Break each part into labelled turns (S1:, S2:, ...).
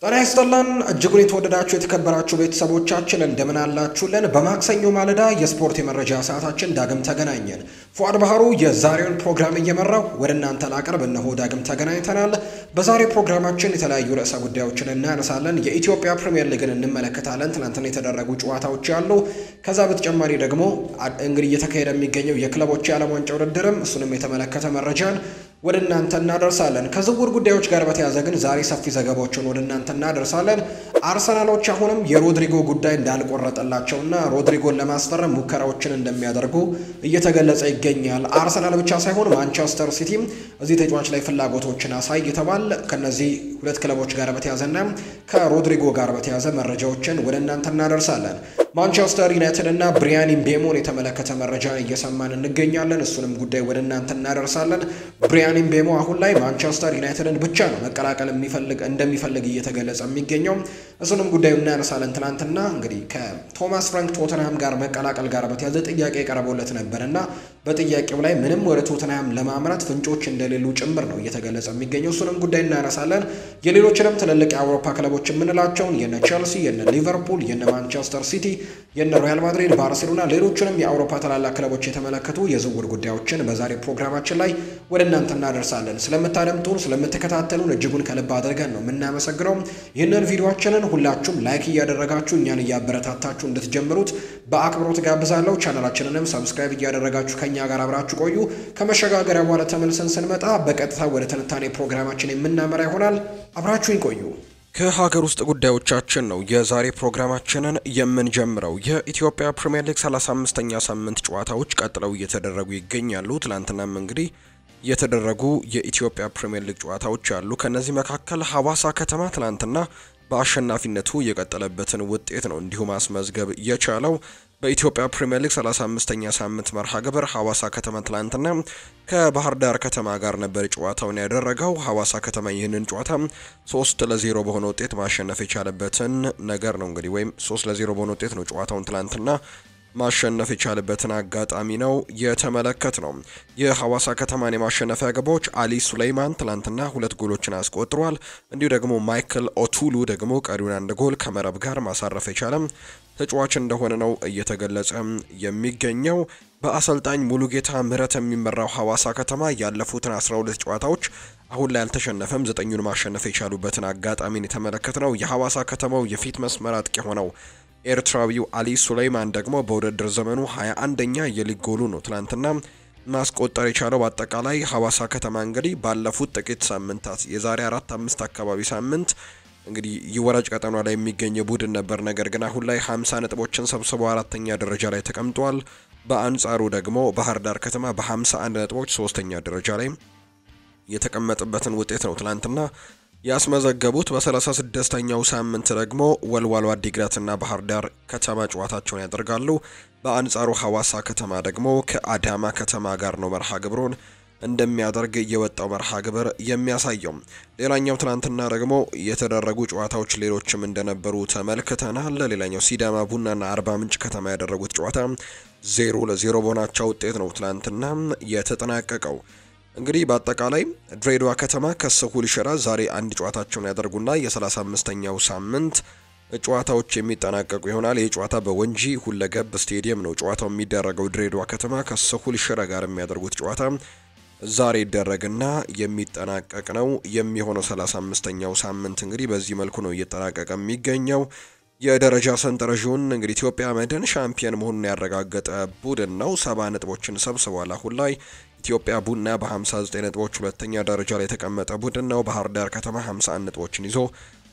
S1: ጤና ይስጥልን እጅጉን የተወደዳችሁ የተከበራችሁ ቤተሰቦቻችን እንደምን አላችሁልን? በማክሰኞ ማለዳ የስፖርት የመረጃ ሰዓታችን ዳግም ተገናኘን። ፉአድ ባህሩ የዛሬውን ፕሮግራም እየመራው ወደ እናንተ ላቀርብ እነሆ ዳግም ተገናኝተናል። በዛሬው ፕሮግራማችን የተለያዩ ርዕሰ ጉዳዮችን እናነሳለን። የኢትዮጵያ ፕሪሚየር ሊግን እንመለከታለን። ትናንትና የተደረጉ ጨዋታዎች ያሉ፣ ከዛ በተጨማሪ ደግሞ እንግዲህ እየተካሄደ የሚገኘው የክለቦች የዓለም ዋንጫ ውድድርም እሱንም የተመለከተ መረጃን ወደ እናንተ እናደርሳለን። ከዝውውር ጉዳዮች ጋር በተያያዘ ግን ዛሬ ሰፊ ዘገባዎችን ወደ እናንተ እናደርሳለን። አርሰናሎች አሁንም የሮድሪጎ ጉዳይ እንዳልቆረጠላቸውና ሮድሪጎን ለማስፈረም ሙከራዎችን እንደሚያደርጉ እየተገለጸ ይገኛል። አርሰናል ብቻ ሳይሆን ማንቸስተር ሲቲም እዚህ ተጫዋች ላይ ፍላጎቶችን አሳይተዋል። ከነዚህ ሁለት ክለቦች ጋር በተያያዘና ከሮድሪጎ ጋር በተያያዘ መረጃዎችን ወደ እናንተ እናደርሳለን። ማንቸስተር ዩናይትድ እና ብሪያን ምቤሞን የተመለከተ መረጃ እየሰማን እንገኛለን። እሱንም ጉዳይ ወደ እናንተ እናደርሳለን። ብሪያን ምቤሞ አሁን ላይ ማንቸስተር ዩናይትድን ብቻ ነው መቀላቀል እንደሚፈልግ እየተገለጸ የሚገኘው። እሱንም ጉዳይ እናነሳለን። ትናንትና እንግዲህ ከቶማስ ፍራንክ ቶተንሃም ጋር መቀላቀል ጋር በተያያዘ ጥያቄ ቀርቦለት ነበርና በጥያቄው ላይ ምንም ወደ ቶተንሃም ለማምራት ፍንጮች እንደሌሉ ጭምር ነው እየተገለጸ የሚገኘው። እሱንም ጉዳይ እናነሳለን። የሌሎችንም ትልልቅ የአውሮፓ ክለቦች የምንላቸውን የነ ቼልሲ፣ የነ ሊቨርፑል፣ የነ ማንቸስተር ሲቲ፣ የነ ሪያል ማድሪድ፣ ባርሴሎና ሌሎችንም የአውሮፓ ታላላቅ ክለቦች የተመለከቱ የዝውውር ጉዳዮችን በዛሬ ፕሮግራማችን ላይ ወደ እናንተ እናደርሳለን። ስለምታደምጡን ስለምትከታተሉን እጅጉን ከልብ አድርገን ነው የምናመሰግነው። ይህንን ቪዲዮአችንን ሁላችሁም ላይክ እያደረጋችሁ እኛን እያበረታታችሁ እንድትጀምሩት በአክብሮት ጋብዛለሁ። ቻናላችንንም ሰብስክራይብ እያደረጋችሁ ከኛ ጋር አብራችሁ ቆዩ። ከመሸጋገሪያ በኋላ ተመልሰን ስንመጣ በቀጥታ ወደ ትንታኔ ፕሮግራማችን የምናመራ ይሆናል። አብራችሁን ቆዩ። ከሀገር ውስጥ ጉዳዮቻችን ነው የዛሬ ፕሮግራማችንን የምንጀምረው። የኢትዮጵያ ፕሪሚየር ሊግ 35ኛ ሳምንት ጨዋታዎች ቀጥለው እየተደረጉ ይገኛሉ። ትላንትናም እንግዲህ የተደረጉ የኢትዮጵያ ፕሪሚየር ሊግ ጨዋታዎች አሉ። ከነዚህ መካከል ሐዋሳ ከተማ ትላንትና በአሸናፊነቱ የቀጠለበትን ውጤት ነው እንዲሁ ማስመዝገብ የቻለው። በኢትዮጵያ ፕሪሚየር ሊግ 35ኛ ሳምንት መርሃ ግብር ሐዋሳ ከተማ ትላንትና ከባህር ዳር ከተማ ጋር ነበር ጨዋታውን ያደረገው። ሐዋሳ ከተማ ይህንን ጨዋታ 3-0 በሆነ ውጤት ማሸነፍ የቻለበትን ነገር ነው እንግዲህ ወይም 3-0 በሆነ ውጤት ነው ጨዋታውን ትላንትና ማሸነፍ የቻለበትን አጋጣሚ ነው የተመለከት ነው። የሐዋሳ ከተማን የማሸነፊያ ግቦች አሊ ሱሌይማን ትላንትና 2 ጎሎችን አስቆጥሯል። እንዲሁ ደግሞ ማይክል ኦቱሉ ደግሞ ቀሪውን 1 ጎል ከመረብ ጋር ማሳረፍ የቻለ ተጫዋች እንደሆነ ነው እየተገለጸ የሚገኘው። በአሰልጣኝ ሙሉጌታ ምህረት የሚመራው ሐዋሳ ከተማ ያለፉትን 12 ጨዋታዎች አሁን ላይ አልተሸነፈም። 9ኙን ማሸነፍ የቻሉበትን አጋጣሚን የተመለከትነው። የሐዋሳ ከተማው የፊት መስመር አጥቂ ሆነው ኤርትራዊው አሊ ሱሌይማን ደግሞ በውድድር ዘመኑ 21ኛ የሊግ ጎሉ ነው ትላንትና ማስቆጠር የቻለው። በአጠቃላይ ሐዋሳ ከተማ እንግዲህ ባለፉት ጥቂት ሳምንታት የዛሬ 4-5 አካባቢ ሳምንት እንግዲህ የወራጅ ቀጠና ላይ የሚገኝ ቡድን ነበር። ነገር ግን አሁን ላይ 50 ነጥቦችን ሰብስቦ 4ኛ ደረጃ ላይ ተቀምጧል። በአንጻሩ ደግሞ ባህር ዳር ከተማ በ51 ነጥቦች 3ኛ ደረጃ ላይ የተቀመጠበትን ውጤት ነው ትላንትና ያስመዘገቡት። በ36ኛው ሳምንት ደግሞ ወልዋሎ አዲግራትና ባህር ዳር ከተማ ጨዋታቸውን ያደርጋሉ። በአንጻሩ ሐዋሳ ከተማ ደግሞ ከአዳማ ከተማ ጋር ነው መርሃ ግብሩን እንደሚያደርግ የወጣው መርሃ ግብር የሚያሳየው። ሌላኛው ትናንትና ደግሞ የተደረጉ ጨዋታዎች ሌሎችም እንደነበሩ ተመልክተናል። ሌላኛው ሲዳማ ቡናና አርባ ምንጭ ከተማ ያደረጉት ጨዋታ 0-0 በሆናቸው ውጤት ነው ትናንትና የተጠናቀቀው። እንግዲህ በአጠቃላይ ድሬዳዋ ከተማ ከስሁል ሽረ ዛሬ አንድ ጨዋታቸውን ያደርጉና የ35ኛው ሳምንት ጨዋታዎች የሚጠናቀቁ ይሆናል። ይህ ጨዋታ በወንጂ ሁለገብ ስቴዲየም ነው ጨዋታው የሚደረገው። ድሬዳዋ ከተማ ከስሁል ሽረ ጋር የሚያደርጉት ጨዋታ ዛሬ ይደረግና የሚጠናቀቅ ነው የሚሆነው። 35ኛው ሳምንት እንግዲህ በዚህ መልኩ ነው እየተጠናቀቀ የሚገኘው። የደረጃ ሰንጠረዡን እንግዲህ ኢትዮጵያ መድን ሻምፒዮን መሆኑን ያረጋገጠ ቡድን ነው። 70 ነጥቦችን ሰብስቧል። አሁን ላይ ኢትዮጵያ ቡና በ59 ነጥቦች 2ኛ ደረጃ ላይ የተቀመጠ ቡድን ነው። ባህር ዳር ከተማ 51 ነጥቦችን ይዞ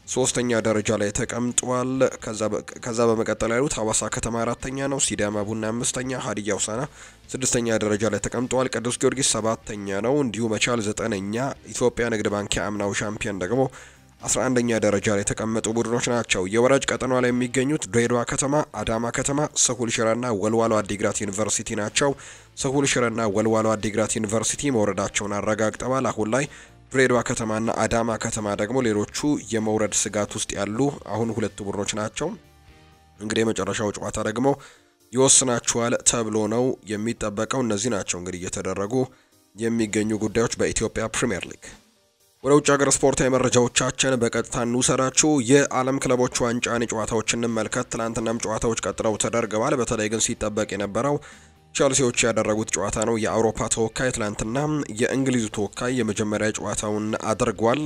S1: 3ኛ ደረጃ ላይ ተቀምጧል። ከዛ በመቀጠል ያሉት ሐዋሳ ከተማ 4ኛ ነው። ሲዳማ ቡና 5ኛ፣ ሀዲያ ሆሳዕና 6ኛ ደረጃ ላይ ተቀምጧል። ቅዱስ ጊዮርጊስ 7ኛ ነው። እንዲሁ መቻል 9ኛ፣ ኢትዮጵያ ንግድ ባንክ አምናው ሻምፒዮን ደግሞ 11ኛ ደረጃ ላይ የተቀመጡ ቡድኖች ናቸው። የወራጅ ቀጠናው ላይ የሚገኙት ድሬዳዋ ከተማ፣ አዳማ ከተማ፣ ስሁል ሽረና ወልዋሎ አዲግራት ዩኒቨርሲቲ ናቸው። ስሁል ሽረና ወልዋሎ አዲግራት ዩኒቨርሲቲ መውረዳቸውን አረጋግጠዋል። አሁን ላይ ድሬዳዋ ከተማና አዳማ ከተማ ደግሞ ሌሎቹ የመውረድ ስጋት ውስጥ ያሉ አሁን 2 ቡድኖች ናቸው። እንግዲህ የመጨረሻው ጨዋታ ደግሞ ይወስናቸዋል ተብሎ ነው የሚጠበቀው። እነዚህ ናቸው እንግዲህ እየተደረጉ የሚገኙ ጉዳዮች በኢትዮጵያ ፕሪሚየር ሊግ። ወደ ውጭ ሀገር ስፖርታዊ መረጃዎቻችን በቀጥታ እንውሰዳችሁ። የዓለም ክለቦች ዋንጫን ጨዋታዎችን እንመልከት። ትናንትናም ጨዋታዎች ቀጥለው ተደርገዋል። በተለይ ግን ሲጠበቅ የነበረው ቸልሲዎች ያደረጉት ጨዋታ ነው። የአውሮፓ ተወካይ ትናንትና የእንግሊዙ ተወካይ የመጀመሪያ ጨዋታውን አድርጓል።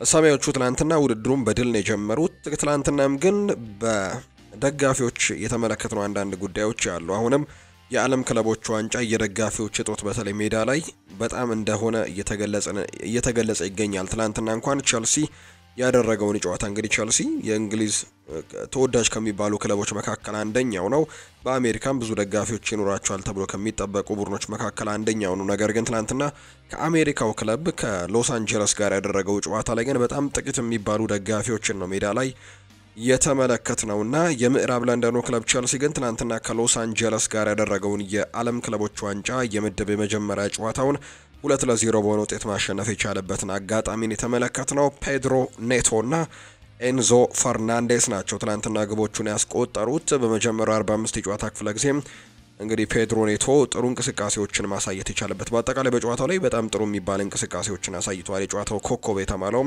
S1: ሰማያዊዎቹ ትናንትና ውድድሩን በድል ነው የጀመሩት። ትናንትናም ግን በደጋፊዎች የተመለከትነው አንዳንድ ጉዳዮች አሉ። አሁንም የዓለም ክለቦች ዋንጫ የደጋፊዎች እጦት በተለይ ሜዳ ላይ በጣም እንደሆነ እየተገለጸ ይገኛል። ትናንትና እንኳን ቸልሲ ያደረገውን ጨዋታ እንግዲህ ቸልሲ የእንግሊዝ ተወዳጅ ከሚባሉ ክለቦች መካከል አንደኛው ነው። በአሜሪካም ብዙ ደጋፊዎች ይኖራቸዋል ተብሎ ከሚጠበቁ ቡድኖች መካከል አንደኛው ነው። ነገር ግን ትናንትና ከአሜሪካው ክለብ ከሎስ አንጀለስ ጋር ያደረገው ጨዋታ ላይ ግን በጣም ጥቂት የሚባሉ ደጋፊዎችን ነው ሜዳ ላይ የተመለከትነውና የምዕራብ ለንደኑ ክለብ ቸልሲ ግን ትናንትና ከሎስ አንጀለስ ጋር ያደረገውን የዓለም ክለቦች ዋንጫ የምድብ የመጀመሪያ ጨዋታውን 2-0 በሆነ ውጤት ማሸነፍ የቻለበትን አጋጣሚን የተመለከትነው ፔድሮ ኔቶና ኤንዞ ፈርናንዴስ ናቸው ትናንትና ግቦቹን ያስቆጠሩት። በመጀመሪያው 45 የጨዋታ ክፍለ ጊዜ እንግዲህ ፔድሮ ኔቶ ጥሩ እንቅስቃሴዎችን ማሳየት የቻለበት በአጠቃላይ በጨዋታው ላይ በጣም ጥሩ የሚባል እንቅስቃሴዎችን አሳይቷል። የጨዋታው ኮከብ የተባለው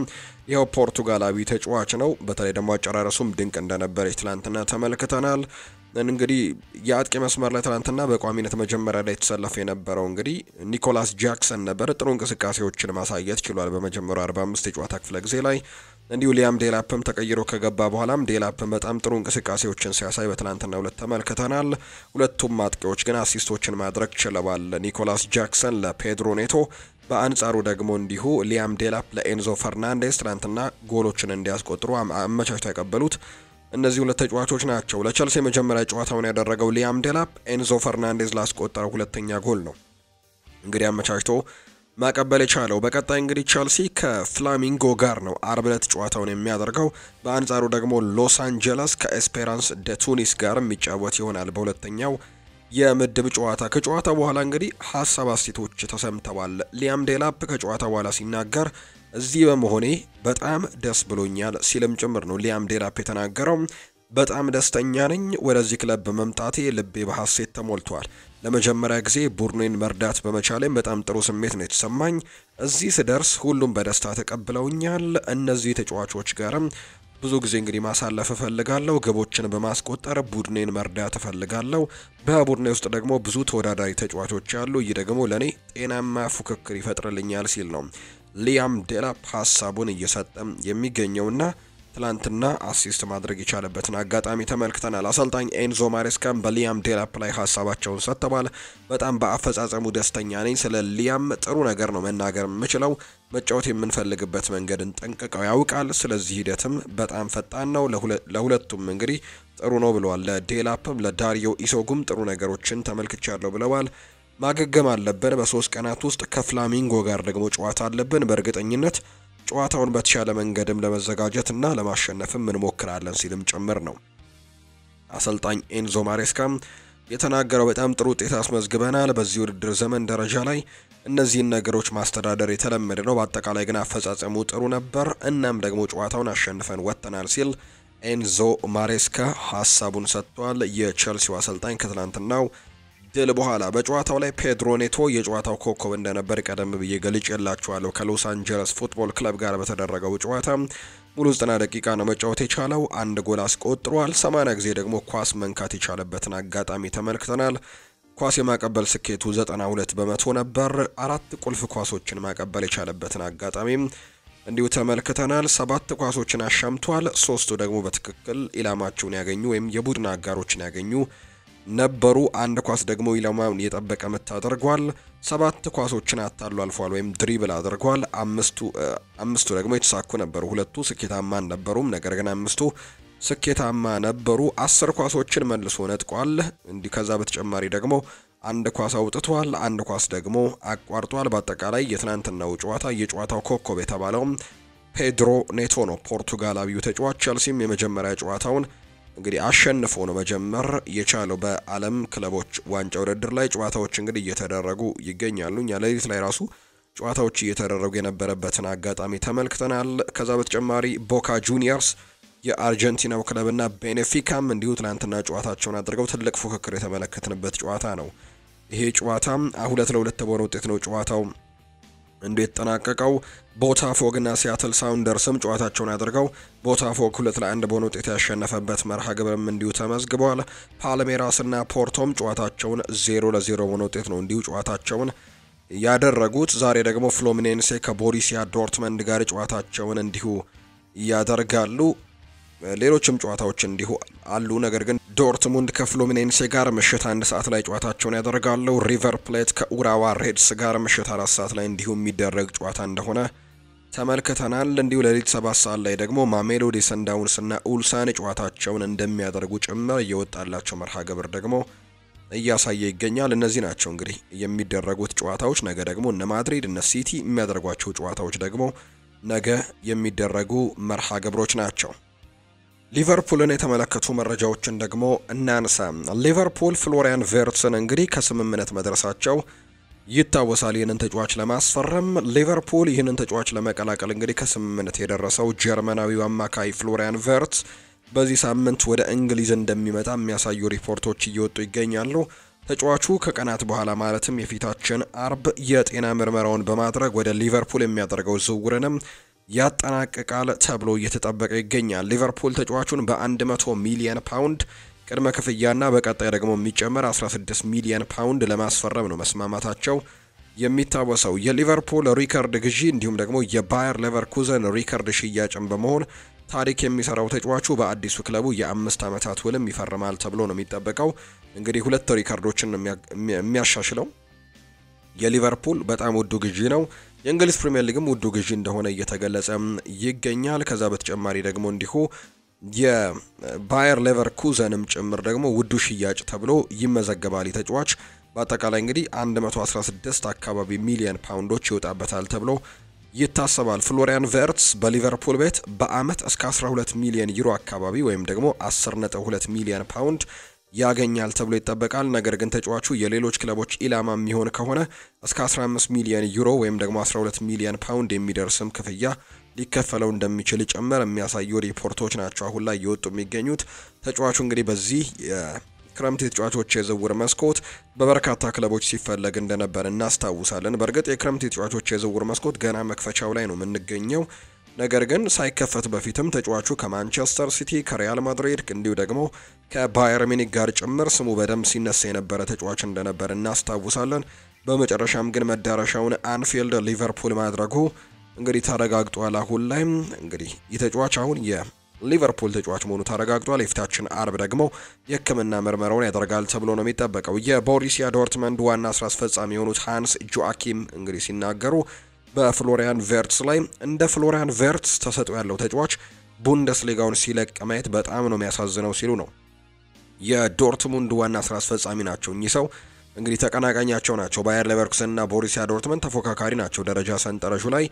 S1: ይኸው ፖርቱጋላዊ ተጫዋች ነው። በተለይ ደግሞ አጨራረሱም ድንቅ እንደነበር ትናንትና ተመልክተናል። እንግዲህ የአጥቂ መስመር ላይ ትናንትና በቋሚነት መጀመሪያ ላይ የተሰለፈ የነበረው እንግዲህ ኒኮላስ ጃክሰን ነበር። ጥሩ እንቅስቃሴዎችን ማሳየት ችሏል በመጀመሪያው 45 የጨዋታ ክፍለ ጊዜ ላይ። እንዲሁ ሊያም ዴላፕም ተቀይሮ ከገባ በኋላም ዴላፕም በጣም ጥሩ እንቅስቃሴዎችን ሲያሳይ በትናንትናው ዕለት ተመልክተናል። ሁለቱም አጥቂዎች ግን አሲስቶችን ማድረግ ችለዋል። ኒኮላስ ጃክሰን ለፔድሮ ኔቶ፣ በአንጻሩ ደግሞ እንዲሁ ሊያም ዴላፕ ለኤንዞ ፈርናንዴስ ትናንትና ጎሎችን እንዲያስቆጥሩ አመቻችተው ያቀበሉት እነዚህ ሁለት ተጫዋቾች ናቸው። ለቸልሲ የመጀመሪያ ጨዋታውን ያደረገው ሊያም ዴላፕ ኤንዞ ፈርናንዴዝ ላስቆጠረው ሁለተኛ ጎል ነው እንግዲህ አመቻችቶ ማቀበል የቻለው። በቀጣይ እንግዲህ ቸልሲ ከፍላሚንጎ ጋር ነው አርብ ዕለት ጨዋታውን የሚያደርገው። በአንጻሩ ደግሞ ሎስ አንጀለስ ከኤስፔራንስ ደ ቱኒስ ጋር የሚጫወት ይሆናል በሁለተኛው የምድብ ጨዋታ። ከጨዋታ በኋላ እንግዲህ ሀሳብ አስተያየቶች ተሰምተዋል። ሊያም ዴላፕ ከጨዋታ በኋላ ሲናገር እዚህ በመሆኔ በጣም ደስ ብሎኛል ሲልም ጭምር ነው ሊያም ዴላፕ የተናገረው። በጣም ደስተኛ ነኝ፣ ወደዚህ ክለብ በመምጣቴ ልቤ በሐሴት ተሞልቷል። ለመጀመሪያ ጊዜ ቡድኔን መርዳት በመቻሌም በጣም ጥሩ ስሜት ነው የተሰማኝ። እዚህ ስደርስ ሁሉም በደስታ ተቀብለውኛል። እነዚህ ተጫዋቾች ጋርም ብዙ ጊዜ እንግዲህ ማሳለፍ እፈልጋለሁ። ግቦችን በማስቆጠር ቡድኔን መርዳት እፈልጋለሁ። በቡድኔ ውስጥ ደግሞ ብዙ ተወዳዳሪ ተጫዋቾች አሉ። ይህ ደግሞ ለኔ ጤናማ ፉክክር ይፈጥርልኛል ሲል ነው ሊያም ዴላፕ ሐሳቡን እየሰጠ የሚገኘውና ትላንትና አሲስት ማድረግ የቻለበትን አጋጣሚ ተመልክተናል። አሰልጣኝ ኤንዞ ማሬስካም በሊያም ዴላፕ ላይ ሐሳባቸውን ሰጥተዋል። በጣም በአፈጻጸሙ ደስተኛ ነኝ። ስለ ሊያም ጥሩ ነገር ነው መናገር የምችለው። መጫወት የምንፈልግበት መንገድን ጠንቅቀው ያውቃል። ስለዚህ ሂደትም በጣም ፈጣን ነው። ለሁለቱም እንግዲህ ጥሩ ነው ብለዋል። ለዴላፕም ለዳሪዮ ኢሶጉም ጥሩ ነገሮችን ተመልክቻለሁ ብለዋል። ማገገም አለብን። በ3 ቀናት ውስጥ ከፍላሚንጎ ጋር ደግሞ ጨዋታ አለብን። በእርግጠኝነት ጨዋታውን በተሻለ መንገድም ለመዘጋጀትና ለማሸነፍም እንሞክራለን ሲልም ጭምር ነው አሰልጣኝ ኤንዞ ማሬስካም የተናገረው። በጣም ጥሩ ውጤት አስመዝግበናል። በዚህ ውድድር ዘመን ደረጃ ላይ እነዚህን ነገሮች ማስተዳደር የተለመደ ነው። በአጠቃላይ ግን አፈጻጸሙ ጥሩ ነበር። እናም ደግሞ ጨዋታውን አሸንፈን ወጥተናል ሲል ኤንዞ ማሬስካ ሐሳቡን ሰጥቷል። የቸልሲው አሰልጣኝ ከትላንትናው ድል በኋላ በጨዋታው ላይ ፔድሮ ኔቶ የጨዋታው ኮከብ እንደነበር ቀደም ብዬ ገልጬላችኋለሁ። ከሎስ አንጀለስ ፉትቦል ክለብ ጋር በተደረገው ጨዋታ ሙሉ 90 ደቂቃ ነው መጫወት የቻለው። አንድ ጎል አስቆጥሯል። 80 ጊዜ ደግሞ ኳስ መንካት የቻለበትን አጋጣሚ ተመልክተናል። ኳስ የማቀበል ስኬቱ 92% ነበር። 4 ቁልፍ ኳሶችን ማቀበል የቻለበትን አጋጣሚ እንዲሁ ተመልክተናል። 7 ኳሶችን አሻምቷል። 3ቱ ደግሞ በትክክል ኢላማቸውን ያገኙ ወይም የቡድን አጋሮችን ያገኙ ነበሩ። አንድ ኳስ ደግሞ ኢላማውን የጠበቀ ምት አድርጓል። 7 ኳሶችን አታሎ አልፏል ወይም ድሪብል አድርጓል። አምስቱ ደግሞ የተሳኩ ነበሩ። 2ቱ ስኬታማ አልነበሩም፣ ነገር ግን 5ቱ ስኬታማ ነበሩ። 10 ኳሶችን መልሶ ነጥቋል። እንዲህ ከዛ በተጨማሪ ደግሞ አንድ ኳስ አውጥቷል፣ አንድ ኳስ ደግሞ አቋርጧል። በአጠቃላይ የትናንትናው ጨዋታ የጨዋታው ኮከብ የተባለው ፔድሮ ኔቶ ነው፣ ፖርቱጋላዊው ተጫዋች። ቸልሲም የመጀመሪያ ጨዋታውን እንግዲህ አሸንፎ ነው መጀመር የቻለው። በዓለም ክለቦች ዋንጫ ውድድር ላይ ጨዋታዎች እንግዲህ እየተደረጉ ይገኛሉ። እኛ ሌሊት ላይ ራሱ ጨዋታዎች እየተደረጉ የነበረበትን አጋጣሚ ተመልክተናል። ከዛ በተጨማሪ ቦካ ጁኒየርስ የአርጀንቲናው ክለብና ቤኔፊካም እንዲሁ ትናንትና ጨዋታቸውን አድርገው ትልቅ ፉክክር የተመለከትንበት ጨዋታ ነው። ይሄ ጨዋታ 2-2 በሆነ ውጤት ነው ጨዋታው እንዴት ተጠናቀቀው? ቦታፎግና ሲያትል ሳውንደርስም ጨዋታቸውን አድርገው ቦታፎግ 2-1 በሆነ ውጤት ያሸነፈበት መርሃ ግብርም እንዲሁ ተመዝግቧል። ፓልሜራስና ፖርቶም ጨዋታቸውን 0-0 በሆነ ውጤት ነው እንዲሁ ጨዋታቸውን ያደረጉት። ዛሬ ደግሞ ፍሉሚኔንሴ ከቦሩሲያ ዶርትመንድ ጋር ጨዋታቸውን እንዲሁ ያደርጋሉ። ሌሎችም ጨዋታዎች እንዲሁ አሉ። ነገር ግን ዶርትሙንድ ከፍሉሚኔንሴ ጋር ምሽት 1 ሰዓት ላይ ጨዋታቸውን ያደርጋሉ። ሪቨር ፕሌት ከኡራዋ ሬድስ ጋር ምሽት 4 ሰዓት ላይ እንዲሁ የሚደረግ ጨዋታ እንደሆነ ተመልክተናል። እንዲሁ ሌሊት 7 ሰዓት ላይ ደግሞ ማሜሎዲ ሰንዳውንስ እና ኡልሳን ጨዋታቸውን እንደሚያደርጉ ጭምር እየወጣላቸው መርሃ ግብር ደግሞ እያሳየ ይገኛል። እነዚህ ናቸው እንግዲህ የሚደረጉት ጨዋታዎች። ነገ ደግሞ እነ ማድሪድ እነ ሲቲ የሚያደርጓቸው ጨዋታዎች ደግሞ ነገ የሚደረጉ መርሃ ግብሮች ናቸው። ሊቨርፑልን የተመለከቱ መረጃዎችን ደግሞ እናንሳ። ሊቨርፑል ፍሎሪያን ቨርትስን እንግዲህ ከስምምነት መድረሳቸው ይታወሳል። ይህንን ተጫዋች ለማስፈረም ሊቨርፑል ይህንን ተጫዋች ለመቀላቀል እንግዲህ ከስምምነት የደረሰው ጀርመናዊው አማካይ ፍሎሪያን ቨርትስ በዚህ ሳምንት ወደ እንግሊዝ እንደሚመጣ የሚያሳዩ ሪፖርቶች እየወጡ ይገኛሉ። ተጫዋቹ ከቀናት በኋላ ማለትም የፊታችን አርብ የጤና ምርመራውን በማድረግ ወደ ሊቨርፑል የሚያደርገው ዝውውርንም ያጠናቅቃል ተብሎ እየተጠበቀ ይገኛል። ሊቨርፑል ተጫዋቹን በ100 ሚሊዮን ፓውንድ ቅድመ ክፍያና በቀጣይ ደግሞ የሚጨመር 16 ሚሊዮን ፓውንድ ለማስፈረም ነው መስማማታቸው የሚታወሰው። የሊቨርፑል ሪከርድ ግዢ እንዲሁም ደግሞ የባየር ሌቨርኩዘን ሪከርድ ሽያጭን በመሆን ታሪክ የሚሰራው ተጫዋቹ በአዲሱ ክለቡ የ5 ዓመታት ውልም ይፈርማል ተብሎ ነው የሚጠበቀው። እንግዲህ 2 ሪከርዶችን የሚያሻሽለው የሊቨርፑል በጣም ውዱ ግዢ ነው። የእንግሊዝ ፕሪሚየር ሊግም ውዱ ግዢ እንደሆነ እየተገለጸ ይገኛል። ከዛ በተጨማሪ ደግሞ እንዲሁ የባየር ሌቨርኩዘንም ጭምር ደግሞ ውዱ ሽያጭ ተብሎ ይመዘገባል። ተጫዋች በአጠቃላይ እንግዲህ 116 አካባቢ ሚሊዮን ፓውንዶች ይወጣበታል ተብሎ ይታሰባል። ፍሎሪያን ቨርትስ በሊቨርፑል ቤት በአመት እስከ 12 ሚሊዮን ዩሮ አካባቢ ወይም ደግሞ 10.2 ሚሊዮን ፓውንድ ያገኛል ተብሎ ይጠበቃል። ነገር ግን ተጫዋቹ የሌሎች ክለቦች ኢላማ የሚሆን ከሆነ እስከ 15 ሚሊዮን ዩሮ ወይም ደግሞ 12 ሚሊዮን ፓውንድ የሚደርስም ክፍያ ሊከፈለው እንደሚችል ጭምር የሚያሳዩ ሪፖርቶች ናቸው አሁን ላይ እየወጡ የሚገኙት። ተጫዋቹ እንግዲህ በዚህ ክረምት የተጫዋቾች የዝውውር መስኮት በበርካታ ክለቦች ሲፈለግ እንደነበር እናስታውሳለን። በእርግጥ የክረምት የተጫዋቾች የዝውውር መስኮት ገና መክፈቻው ላይ ነው የምንገኘው። ነገር ግን ሳይከፈት በፊትም ተጫዋቹ ከማንቸስተር ሲቲ፣ ከሪያል ማድሪድ እንዲሁ ደግሞ ከባየር ሚኒክ ጋር ጭምር ስሙ በደንብ ሲነሳ የነበረ ተጫዋች እንደነበር እናስታውሳለን። በመጨረሻም ግን መዳረሻውን አንፊልድ ሊቨርፑል ማድረጉ እንግዲህ ተረጋግጧል። አሁን ላይ እንግዲህ የተጫዋች አሁን የሊቨርፑል ተጫዋች መሆኑ ተረጋግጧል። የፊታችን አርብ ደግሞ የሕክምና ምርመራውን ያደርጋል ተብሎ ነው የሚጠበቀው። የቦሩሲያ ዶርትመንድ ዋና ስራ አስፈጻሚ የሆኑት ሃንስ ጆአኪም እንግዲህ ሲናገሩ በፍሎሪያን ቨርትስ ላይ እንደ ፍሎሪያን ቨርትስ ተሰጥኦ ያለው ተጫዋች ቡንደስሊጋውን ሲለቅ ማየት በጣም ነው የሚያሳዝነው ሲሉ ነው። የዶርትሙንድ ዋና ስራ አስፈጻሚ ናቸው እኚህ ሰው። እንግዲህ ተቀናቃኛቸው ናቸው ባየር ሌቨርኩሰን እና ቦሩሲያ ዶርትመንድ ተፎካካሪ ናቸው ደረጃ ሰንጠረዡ ላይ።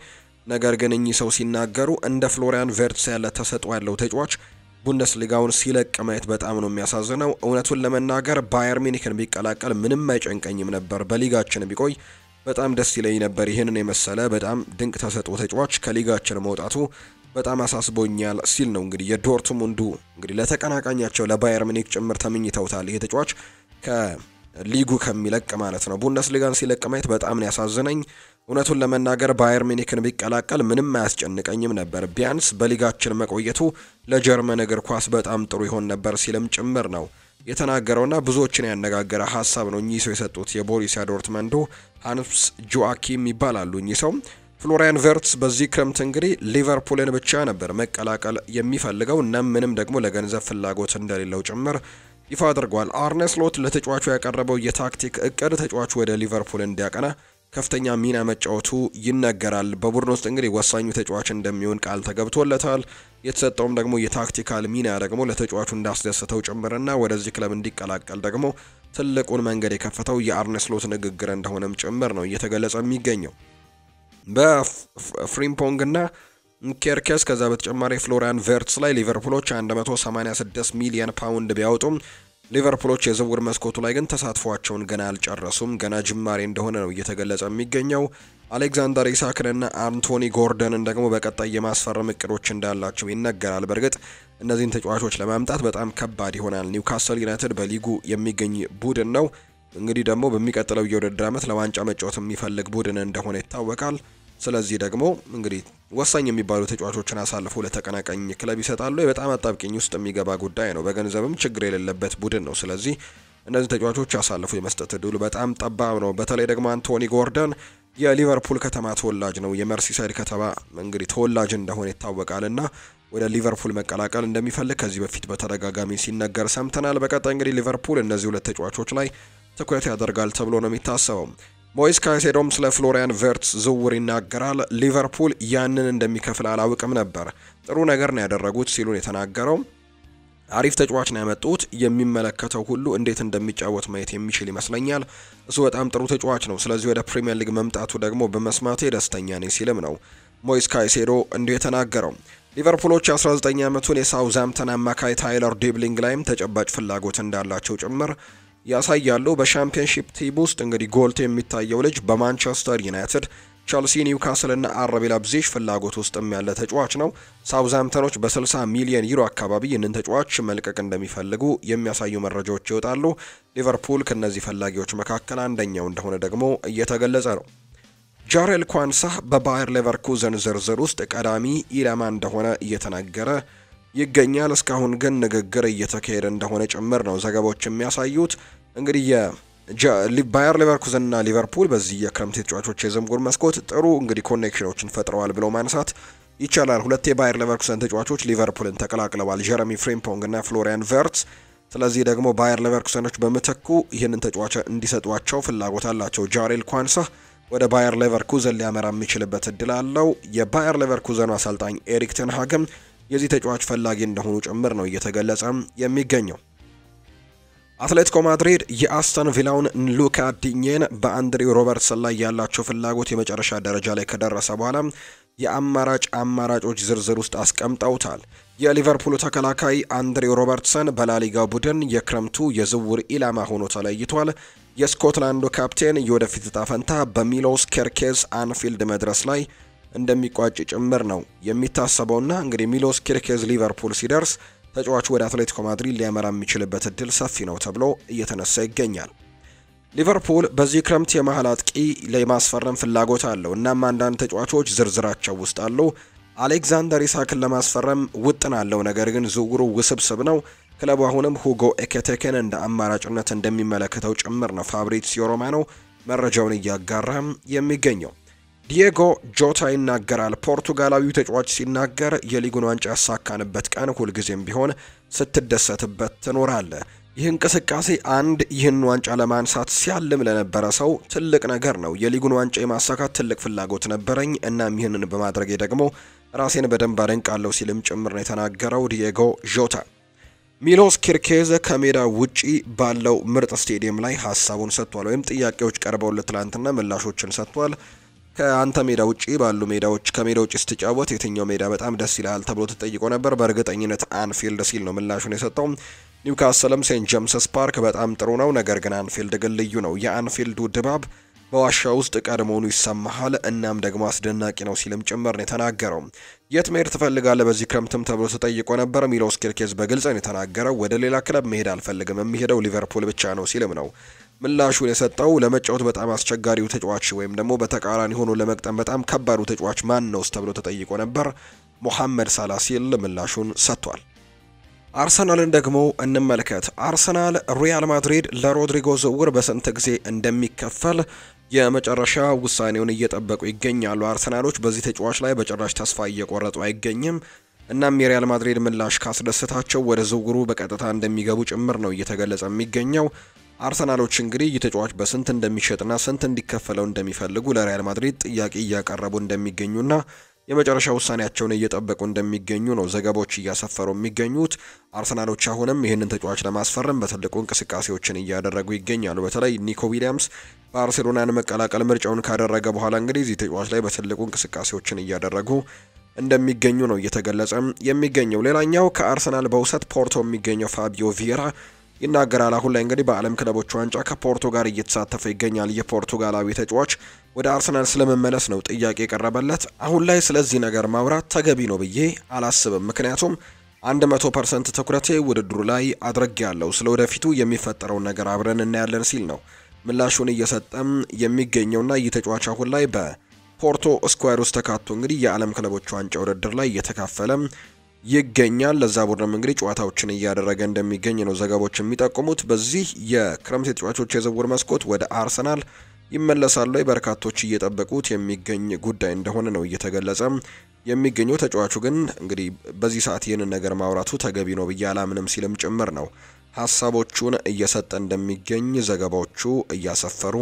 S1: ነገር ግን እኚህ ሰው ሲናገሩ እንደ ፍሎሪያን ቨርትስ ያለ ተሰጥኦ ያለው ተጫዋች ቡንደስሊጋውን ሲለቅ ማየት በጣም ነው የሚያሳዝነው። እውነቱን ለመናገር ባየር ሚኒክን ቢቀላቀል ምንም አይጨንቀኝም ነበር፣ በሊጋችን ቢቆይ በጣም ደስ ይለኝ ነበር። ይህንን የመሰለ በጣም ድንቅ ተሰጥኦ ተጫዋች ከሊጋችን መውጣቱ በጣም አሳስቦኛል ሲል ነው እንግዲህ የዶርትሙንዱ እንግዲህ ለተቀናቃኛቸው ለባየር ሚኒክ ጭምር ተመኝተውታል። ይሄ ተጫዋች ከሊጉ ከሚለቅ ማለት ነው ቡንደስሊጋን ሲለቅ ማየት በጣም ነው ያሳዝነኝ። እውነቱን ለመናገር ባየር ሚኒክን ቢቀላቀል ምንም አያስጨንቀኝም ነበር፣ ቢያንስ በሊጋችን መቆየቱ ለጀርመን እግር ኳስ በጣም ጥሩ ይሆን ነበር ሲልም ጭምር ነው የተናገረውና ብዙዎችን ያነጋገረ ሀሳብ ነው እኚህ ሰው የሰጡት። የቦሩሲያ ዶርትመንዱ ሃንስ ጆአኪም ይባላሉ እኚህ ሰው። ፍሎሪያን ቨርትስ በዚህ ክረምት እንግዲህ ሊቨርፑልን ብቻ ነበር መቀላቀል የሚፈልገው እና ምንም ደግሞ ለገንዘብ ፍላጎት እንደሌለው ጭምር ይፋ አድርጓል። አርነ ስሎት ለተጫዋቹ ያቀረበው የታክቲክ እቅድ ተጫዋቹ ወደ ሊቨርፑል እንዲያቀና ከፍተኛ ሚና መጫወቱ ይነገራል። በቡድን ውስጥ እንግዲህ ወሳኙ ተጫዋች እንደሚሆን ቃል ተገብቶለታል። የተሰጠውም ደግሞ የታክቲካል ሚና ደግሞ ለተጫዋቹ እንዳስደሰተው ጭምርና ወደዚህ ክለብ እንዲቀላቀል ደግሞ ትልቁን መንገድ የከፈተው የአርነ ስሎት ንግግር እንደሆነም ጭምር ነው እየተገለጸ የሚገኘው። በፍሪምፖንግ እና ኬርኬስ ከዛ በተጨማሪ ፍሎሪያን ቨርትስ ላይ ሊቨርፑሎች 186 ሚሊዮን ፓውንድ ቢያወጡም ሊቨርፑሎች የዝውውር መስኮቱ ላይ ግን ተሳትፏቸውን ገና አልጨረሱም። ገና ጅማሬ እንደሆነ ነው እየተገለጸ የሚገኘው። አሌክዛንደር ኢሳክንና አንቶኒ ጎርደንን ደግሞ በቀጣይ የማስፈረም እቅዶች እንዳላቸው ይነገራል። በእርግጥ እነዚህን ተጫዋቾች ለማምጣት በጣም ከባድ ይሆናል። ኒውካስል ዩናይትድ በሊጉ የሚገኝ ቡድን ነው። እንግዲህ ደግሞ በሚቀጥለው የውድድር ዓመት ለዋንጫ መጫወት የሚፈልግ ቡድን እንደሆነ ይታወቃል። ስለዚህ ደግሞ እንግዲህ ወሳኝ የሚባሉ ተጫዋቾችን አሳልፎ ለተቀናቃኝ ክለብ ይሰጣሉ። በጣም አጣብቂኝ ውስጥ የሚገባ ጉዳይ ነው። በገንዘብም ችግር የሌለበት ቡድን ነው። ስለዚህ እነዚህ ተጫዋቾች አሳልፎ የመስጠት እድሉ በጣም ጠባብ ነው። በተለይ ደግሞ አንቶኒ ጎርደን የሊቨርፑል ከተማ ተወላጅ ነው። የመርሲሳይድ ከተማ እንግዲህ ተወላጅ እንደሆነ ይታወቃልና ወደ ሊቨርፑል መቀላቀል እንደሚፈልግ ከዚህ በፊት በተደጋጋሚ ሲነገር ሰምተናል። በቀጣይ እንግዲህ ሊቨርፑል እነዚህ ሁለት ተጫዋቾች ላይ ትኩረት ያደርጋል ተብሎ ነው የሚታሰበው። ሞይስ ካይሴዶም ስለ ፍሎሪያን ቨርትስ ዝውውር ይናገራል። ሊቨርፑል ያንን እንደሚከፍል አላውቅም ነበር፣ ጥሩ ነገር ነው ያደረጉት ሲሉን የተናገረው። አሪፍ ተጫዋች ነው ያመጡት። የሚመለከተው ሁሉ እንዴት እንደሚጫወት ማየት የሚችል ይመስለኛል። እሱ በጣም ጥሩ ተጫዋች ነው። ስለዚህ ወደ ፕሪሚየር ሊግ መምጣቱ ደግሞ በመስማቴ ደስተኛ ነኝ ሲልም ነው ሞይስ ካይሴዶ እንዲሁ የተናገረው። ሊቨርፑሎች 19 ዓመቱን የሳውዝሃምፕተን አማካይ ታይለር ዴብሊንግ ላይም ተጨባጭ ፍላጎት እንዳላቸው ጭምር ያሳያሉ። በሻምፒዮንሺፕ ቲም ውስጥ እንግዲህ ጎልቶ የሚታየው ልጅ በማንቸስተር ዩናይትድ፣ ቸልሲ፣ ኒውካስል እና አርቢ ላይፕዚግ ፍላጎት ውስጥም ያለ ተጫዋች ነው። ሳውዝሃምፕተኖች በ60 ሚሊዮን ዩሮ አካባቢ ይህንን ተጫዋች መልቀቅ እንደሚፈልጉ የሚያሳዩ መረጃዎች ይወጣሉ። ሊቨርፑል ከነዚህ ፈላጊዎች መካከል አንደኛው እንደሆነ ደግሞ እየተገለጸ ነው። ጃሬል ኳንሳ በባየር ሌቨርኩዘን ዝርዝር ውስጥ ቀዳሚ ኢላማ እንደሆነ እየተናገረ ይገኛል። እስካሁን ግን ንግግር እየተካሄደ እንደሆነ ጭምር ነው ዘገባዎች የሚያሳዩት። እንግዲህ ባየር ሌቨርኩዘን እና ሊቨርፑል በዚህ የክረምት ተጫዋቾች የዝውውር መስኮት ጥሩ እንግዲህ ኮኔክሽኖችን ፈጥረዋል ብለው ማንሳት ይቻላል። ሁለት የባየር ሌቨርኩዘን ተጫዋቾች ሊቨርፑልን ተቀላቅለዋል፣ ጀረሚ ፍሬምፖንግ እና ፍሎሪያን ቨርትስ። ስለዚህ ደግሞ ባየር ሌቨርኩዘኖች በምትኩ ይህንን ተጫዋች እንዲሰጧቸው ፍላጎት አላቸው። ጃሬል ኳንሳ ወደ ባየር ሌቨርኩዘን ሊያመራ የሚችልበት እድል አለው። የባየር ሌቨርኩዘኑ አሰልጣኝ ኤሪክ ቴን ሃግም የዚህ ተጫዋች ፈላጊ እንደሆኑ ጭምር ነው እየተገለጸ የሚገኘው። አትሌቲኮ ማድሪድ የአስተን ቪላውን ሉካ ዲኜን በአንድሪው ሮበርትሰን ላይ ያላቸው ፍላጎት የመጨረሻ ደረጃ ላይ ከደረሰ በኋላ የአማራጮች ዝርዝር ውስጥ አስቀምጠውታል። የሊቨርፑሉ ተከላካይ አንድሪው ሮበርትሰን በላሊጋ ቡድን የክረምቱ የዝውውር ኢላማ ሆኖ ተለይቷል። የስኮትላንዱ ካፕቴን የወደፊት ዕጣ ፈንታ በሚሎስ ኬርኬዝ አንፊልድ መድረስ ላይ እንደሚቋጭ ጭምር ነው የሚታሰበውና እንግዲህ ሚሎስ ኬርኬዝ ሊቨርፑል ሲደርስ ተጫዋቹ ወደ አትሌቲኮ ማድሪድ ሊያመራ የሚችልበት እድል ሰፊ ነው ተብሎ እየተነሳ ይገኛል። ሊቨርፑል በዚህ ክረምት የመሃል አጥቂ ላይ ማስፈረም ፍላጎት አለው። እናም አንዳንድ ተጫዋቾች ዝርዝራቸው ውስጥ አሉ። አሌክዛንደር ኢሳክን ለማስፈረም ውጥን አለው፣ ነገር ግን ዝውውሩ ውስብስብ ነው። ክለቡ አሁንም ሁጎ ኤኬቴኬን እንደ አማራጭነት እንደሚመለከተው ጭምር ነው ፋብሪዚዮ ሮማኖ መረጃውን እያጋራ የሚገኘው። ዲየጎ ጆታ ይናገራል። ፖርቱጋላዊው ተጫዋች ሲናገር የሊጉን ዋንጫ ያሳካንበት ቀን ሁልጊዜም ቢሆን ስትደሰትበት ትኖራለህ። ይህ እንቅስቃሴ ይህን ዋንጫ ለማንሳት ሲያልም ለነበረ ሰው ትልቅ ነገር ነው። የሊጉን ዋንጫ የማሳካት ትልቅ ፍላጎት ነበረኝ፣ እናም ይህንን በማድረጌ ደግሞ ራሴን በደንብ አደንቃለሁ ሲልም ጭምር ነው የተናገረው ዲየጎ ጆታ። ሚሎስ ኪርኬዝ ከሜዳ ውጪ ባለው ምርጥ ስቴዲየም ላይ ሀሳቡን ሰጥቷል፣ ወይም ጥያቄዎች ቀርበውለት ትላንትና ምላሾችን ሰጥቷል። ከአንተ ሜዳ ውጪ ባሉ ሜዳዎች ከሜዳ ውጪ ስትጫወት የትኛው ሜዳ በጣም ደስ ይላል ተብሎ ተጠይቆ ነበር። በእርግጠኝነት አንፊልድ ሲል ነው ምላሹን የሰጠው። ኒውካስልም ሴንት ጄምስስ ፓርክ በጣም ጥሩ ነው፣ ነገር ግን አንፊልድ ግን ልዩ ነው። የአንፊልዱ ድባብ በዋሻ ውስጥ ቀድሞውኑ ይሰማሃል፣ እናም ደግሞ አስደናቂ ነው ሲልም ጭምር ነው የተናገረው። የት መሄድ ትፈልጋለህ በዚህ ክረምትም ተብሎ ተጠይቆ ነበር። ሚሎስ ኪርኬዝ በግልጽ ነው የተናገረው። ወደ ሌላ ክለብ መሄድ አልፈልግም፣ የሚሄደው ሊቨርፑል ብቻ ነው ሲልም ነው ምላሹን የሰጠው። ለመጫወት በጣም አስቸጋሪው ተጫዋች ወይም ደግሞ በተቃራኒ ሆኖ ለመቅጠም በጣም ከባዱ ተጫዋች ማን ነው ተብሎ ተጠይቆ ነበር። ሞሐመድ ሳላ ሲል ምላሹን ሰጥቷል። አርሰናልን ደግሞ እንመልከት። አርሰናል ሪያል ማድሪድ ለሮድሪጎ ዝውውር በስንት ጊዜ እንደሚከፈል የመጨረሻ ውሳኔውን እየጠበቁ ይገኛሉ። አርሰናሎች በዚህ ተጫዋች ላይ በጭራሽ ተስፋ እየቆረጡ አይገኝም። እናም የሪያል ማድሪድ ምላሽ ካስደሰታቸው ወደ ዝውውሩ በቀጥታ እንደሚገቡ ጭምር ነው እየተገለጸ የሚገኘው። አርሰናሎች እንግዲህ ይህ ተጫዋች በስንት እንደሚሸጥና ስንት እንዲከፈለው እንደሚፈልጉ ለሪያል ማድሪድ ጥያቄ እያቀረቡ እንደሚገኙና የመጨረሻ ውሳኔያቸውን እየጠበቁ እንደሚገኙ ነው ዘገባዎች እያሰፈሩ የሚገኙት። አርሰናሎች አሁንም ይህንን ተጫዋች ለማስፈረም በትልቁ እንቅስቃሴዎችን እያደረጉ ይገኛሉ። በተለይ ኒኮ ዊሊያምስ ባርሴሎናን መቀላቀል ምርጫውን ካደረገ በኋላ እንግዲህ እዚህ ተጫዋች ላይ በትልቁ እንቅስቃሴዎችን እያደረጉ እንደሚገኙ ነው እየተገለጸ የሚገኘው። ሌላኛው ከአርሰናል በውሰት ፖርቶ የሚገኘው ፋቢዮ ቪዬራ ይናገራል። አሁን ላይ እንግዲህ በዓለም ክለቦች ዋንጫ ከፖርቶ ጋር እየተሳተፈ ይገኛል። የፖርቱጋላዊ ተጫዋች ወደ አርሰናል ስለመመለስ ነው ጥያቄ የቀረበለት። አሁን ላይ ስለዚህ ነገር ማውራት ተገቢ ነው ብዬ አላስብም፣ ምክንያቱም 100% ትኩረቴ ውድድሩ ላይ አድርጌያለሁ። ስለ ወደፊቱ የሚፈጠረውን ነገር አብረን እናያለን ሲል ነው ምላሹን እየሰጠም የሚገኘውና ይህ ተጫዋች አሁን ላይ ፖርቶ ስኳር ውስጥ ተካቶ እንግዲህ የዓለም ክለቦች ዋንጫ ውድድር ላይ እየተካፈለ ይገኛል። ለዛ ቡድንም እንግዲህ ጨዋታዎችን እያደረገ እንደሚገኝ ነው ዘገባዎች የሚጠቁሙት። በዚህ የክረምት የተጫዋቾች የዝውውር መስኮት ወደ አርሰናል ይመለሳሉ። በርካቶች እየጠበቁት የሚገኝ ጉዳይ እንደሆነ ነው እየተገለጸ የሚገኘው። ተጫዋቹ ግን እንግዲህ በዚህ ሰዓት ይህንን ነገር ማውራቱ ተገቢ ነው ብዬ አላምንም ሲልም ጭምር ነው ሀሳቦቹን እየሰጠ እንደሚገኝ ዘገባዎቹ እያሰፈሩ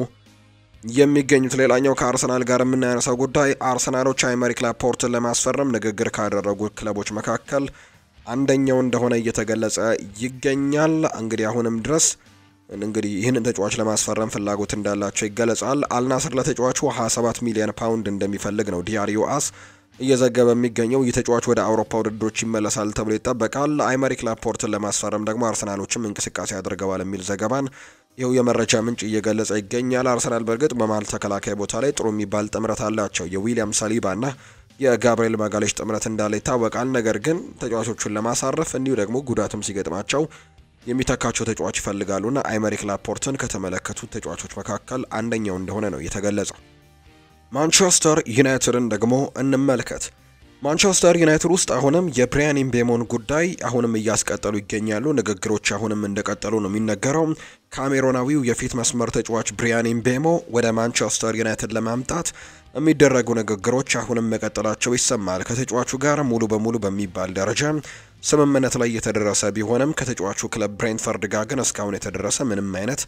S1: የሚገኙት። ሌላኛው ከአርሰናል ጋር የምናነሳው ጉዳይ አርሰናሎች አየመሪክ ላፖርትን ለማስፈረም ንግግር ካደረጉት ክለቦች መካከል አንደኛው እንደሆነ እየተገለጸ ይገኛል። እንግዲህ አሁንም ድረስ እንግዲህ ይህንን ተጫዋች ለማስፈረም ፍላጎት እንዳላቸው ይገለጻል። አልናስር ለተጫዋቹ 27 ሚሊዮን ፓውንድ እንደሚፈልግ ነው ዲያሪዮ አስ እየዘገበ የሚገኘው። ይህ ተጫዋች ወደ አውሮፓ ውድድሮች ይመለሳል ተብሎ ይጠበቃል። አየመሪክ ላፖርትን ለማስፈረም ደግሞ አርሰናሎችም እንቅስቃሴ አድርገዋል የሚል ዘገባን ይኸው የመረጃ ምንጭ እየገለጸ ይገኛል። አርሰናል በእርግጥ በመሃል ተከላካይ ቦታ ላይ ጥሩ የሚባል ጥምረት አላቸው። የዊሊያም ሳሊባና የጋብሪኤል ማጋሌሽ ጥምረት እንዳለ ይታወቃል። ነገር ግን ተጫዋቾቹን ለማሳረፍ እንዲሁ ደግሞ ጉዳትም ሲገጥማቸው የሚተካቸው ተጫዋች ይፈልጋሉና አየመሪክ ላፖርትን ከተመለከቱት ተጫዋቾች መካከል አንደኛው እንደሆነ ነው የተገለጸው። ማንቸስተር ዩናይትድን ደግሞ እንመልከት። ማንቸስተር ዩናይትድ ውስጥ አሁንም የብሪያን ኢምቤሞን ጉዳይ አሁንም እያስቀጠሉ ይገኛሉ። ንግግሮች አሁንም እንደቀጠሉ ነው የሚነገረው። ካሜሮናዊው የፊት መስመር ተጫዋች ብሪያን ኢምቤሞ ወደ ማንቸስተር ዩናይትድ ለማምጣት የሚደረጉ ንግግሮች አሁንም መቀጠላቸው ይሰማል። ከተጫዋቹ ጋር ሙሉ በሙሉ በሚባል ደረጃ ስምምነት ላይ የተደረሰ ቢሆንም ከተጫዋቹ ክለብ ብሬንትፈርድ ጋር ግን እስካሁን የተደረሰ ምንም አይነት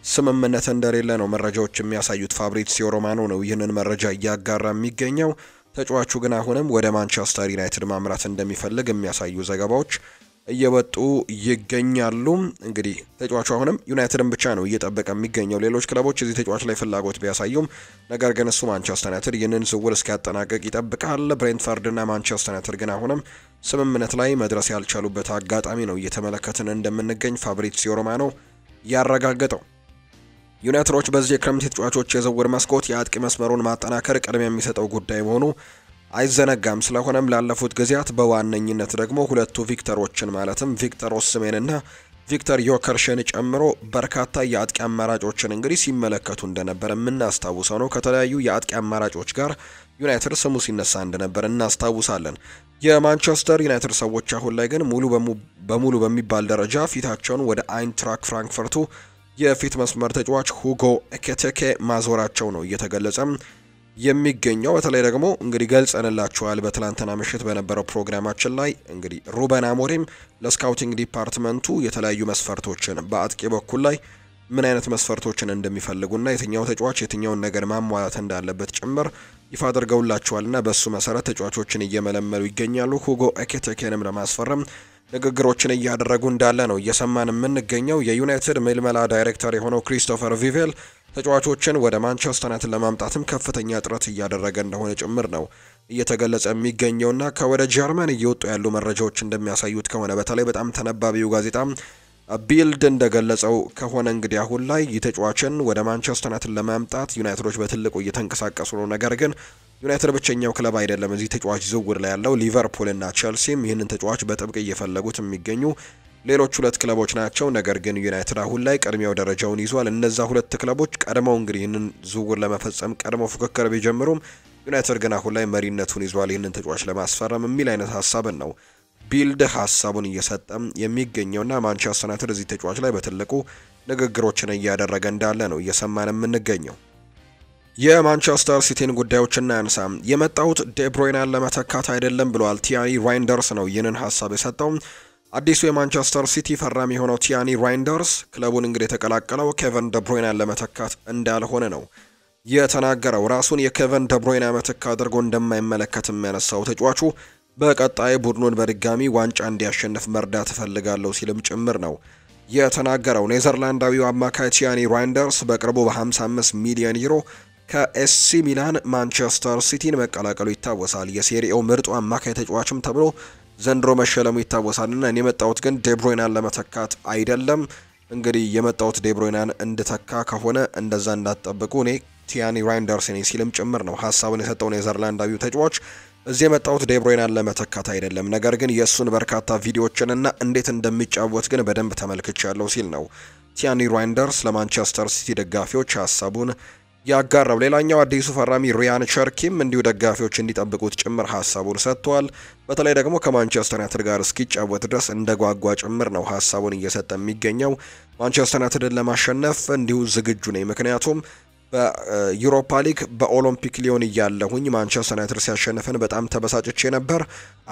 S1: ስምምነት እንደሌለ ነው መረጃዎች የሚያሳዩት። ፋብሪዚዮ ሮማኖ ነው ይህንን መረጃ እያጋራ የሚገኘው። ተጫዋቹ ግን አሁንም ወደ ማንቸስተር ዩናይትድ ማምራት እንደሚፈልግ የሚያሳዩ ዘገባዎች እየወጡ ይገኛሉ። እንግዲህ ተጫዋቹ አሁንም ዩናይትድን ብቻ ነው እየጠበቀ የሚገኘው። ሌሎች ክለቦች እዚህ ተጫዋች ላይ ፍላጎት ቢያሳዩም ነገር ግን እሱ ማንቸስተር ዩናይትድ ይህንን ዝውውር እስኪያጠናቀቅ ይጠብቃል። ብሬንትፈርድ እና ማንቸስተር ዩናይትድ ግን አሁንም ስምምነት ላይ መድረስ ያልቻሉበት አጋጣሚ ነው እየተመለከትን እንደምንገኝ ፋብሪዚዮ ሮማኖ ያረጋገጠው። ዩናይትዶች በዚህ የክረምት ተጫዋቾች የዝውውር መስኮት የአጥቂ መስመሩን ማጠናከር ቅድሚያ የሚሰጠው ጉዳይ መሆኑ አይዘነጋም። ስለሆነም ላለፉት ጊዜያት በዋነኝነት ደግሞ ሁለቱ ቪክተሮችን ማለትም ቪክተር ኦስሜን እና ቪክተር ዮከርሽን ጨምሮ በርካታ የአጥቂ አማራጮችን እንግዲህ ሲመለከቱ እንደነበር የምናስታውሰው ነው። ከተለያዩ የአጥቂ አማራጮች ጋር ዩናይትድ ስሙ ሲነሳ እንደነበር እናስታውሳለን። የማንቸስተር ዩናይትድ ሰዎች አሁን ላይ ግን ሙሉ በሚባል ደረጃ ፊታቸውን ወደ አይንትራክ ፍራንክፈርቱ የፊት መስመር ተጫዋች ሁጎ ኤኪቲኬ ማዞራቸው ነው እየተገለጸ የሚገኘው። በተለይ ደግሞ እንግዲህ ገልጸንላችኋል በትላንትና ምሽት በነበረው ፕሮግራማችን ላይ እንግዲህ ሩበን አሞሪም ለስካውቲንግ ዲፓርትመንቱ የተለያዩ መስፈርቶችን በአጥቂ በኩል ላይ ምን አይነት መስፈርቶችን እንደሚፈልጉና የትኛው ተጫዋች የትኛውን ነገር ማሟላት እንዳለበት ጭምር ይፋ አድርገውላችኋልና በሱ መሰረት ተጫዋቾችን እየመለመሉ ይገኛሉ። ሁጎ ኤኪቲኬንም ለማስፈረም ንግግሮችን እያደረጉ እንዳለ ነው እየሰማን የምንገኘው። የዩናይትድ ምልመላ ዳይሬክተር የሆነው ክሪስቶፈር ቪቬል ተጫዋቾችን ወደ ማንቸስተር ዩናይትድ ለማምጣትም ከፍተኛ ጥረት እያደረገ እንደሆነ ጭምር ነው እየተገለጸ የሚገኘውና ከወደ ጀርመን እየወጡ ያሉ መረጃዎች እንደሚያሳዩት ከሆነ በተለይ በጣም ተነባቢው ጋዜጣ ቢልድ እንደገለጸው ከሆነ እንግዲህ አሁን ላይ የተጫዋችን ወደ ማንቸስተር ዩናይትድ ለማምጣት ዩናይትዶች በትልቁ እየተንቀሳቀሱ ነው። ነገር ግን ዩናይትድ ብቸኛው ክለብ አይደለም እዚህ ተጫዋች ዝውውር ላይ ያለው። ሊቨርፑል እና ቼልሲም ይህንን ተጫዋች በጥብቅ እየፈለጉት የሚገኙ ሌሎች ሁለት ክለቦች ናቸው። ነገር ግን ዩናይትድ አሁን ላይ ቅድሚያው ደረጃውን ይዟል። እነዛ ሁለት ክለቦች ቀድመው እንግዲህ ይህንን ዝውውር ለመፈጸም ቀድመው ፉክክር ቢጀምሩም ዩናይትድ ግን አሁን ላይ መሪነቱን ይዟል ይህንን ተጫዋች ለማስፈረም የሚል አይነት ሀሳብን ነው ቢልድ ሀሳቡን እየሰጠ የሚገኘውና ማንቸስተር ዩናይትድ እዚህ ተጫዋች ላይ በትልቁ ንግግሮችን እያደረገ እንዳለ ነው እየሰማን የምንገኘው። የማንቸስተር ሲቲን ጉዳዮች እናንሳ። የመጣውት ዴብሮይናን ለመተካት አይደለም ብሏል ቲያኒ ራይንደርስ ነው ይህንን ሀሳብ የሰጠው። አዲሱ የማንቸስተር ሲቲ ፈራሚ የሆነው ቲያኒ ራይንደርስ ክለቡን እንግዲህ የተቀላቀለው ኬቨን ደብሮይናን ለመተካት እንዳልሆነ ነው የተናገረው። ራሱን የኬቨን ደብሮይና መተካ አድርጎ እንደማይመለከት የሚያነሳው ተጫዋቹ በቀጣይ ቡድኑን በድጋሚ ዋንጫ እንዲያሸንፍ መርዳት እፈልጋለሁ ሲልም ጭምር ነው የተናገረው። ኔዘርላንዳዊው አማካይ ቲያኒ ራይንደርስ በቅርቡ በ55 ሚሊዮን ዩሮ ከኤሲ ሚላን ማንቸስተር ሲቲን መቀላቀሉ ይታወሳል። የሴሪኤው ምርጡ አማካይ ተጫዋችም ተብሎ ዘንድሮ መሸለሙ ይታወሳልና እኔ የመጣሁት ግን ዴብሮይናን ለመተካት አይደለም። እንግዲህ የመጣሁት ዴብሮይናን እንድተካ ከሆነ እንደዛ እንዳትጠብቁ እኔ ቲያኒ ራይንደርስ ነኝ ሲልም ጭምር ነው ሀሳቡን የሰጠው ኔዘርላንዳዊው ተጫዋች። እዚህ የመጣሁት ዴብሮይናን ለመተካት አይደለም፣ ነገር ግን የእሱን በርካታ ቪዲዮዎችንና እንዴት እንደሚጫወት ግን በደንብ ተመልክቻለሁ ሲል ነው ቲያኒ ራይንደርስ ለማንቸስተር ሲቲ ደጋፊዎች ሀሳቡን ያጋራው። ሌላኛው አዲሱ ፈራሚ ሪያን ቸርኪም እንዲሁ ደጋፊዎች እንዲጠብቁት ጭምር ሀሳቡን ሰጥቷል። በተለይ ደግሞ ከማንቸስተር ዩናይትድ ጋር እስኪጫወት ድረስ እንደጓጓ ጭምር ነው ሀሳቡን እየሰጠ የሚገኘው። ማንቸስተር ዩናይትድን ለማሸነፍ እንዲሁ ዝግጁ ነኝ፣ ምክንያቱም በዩሮፓ ሊግ በኦሎምፒክ ሊዮን እያለሁኝ ማንቸስተር ዩናይትድ ሲያሸንፈን በጣም ተበሳጭቼ ነበር።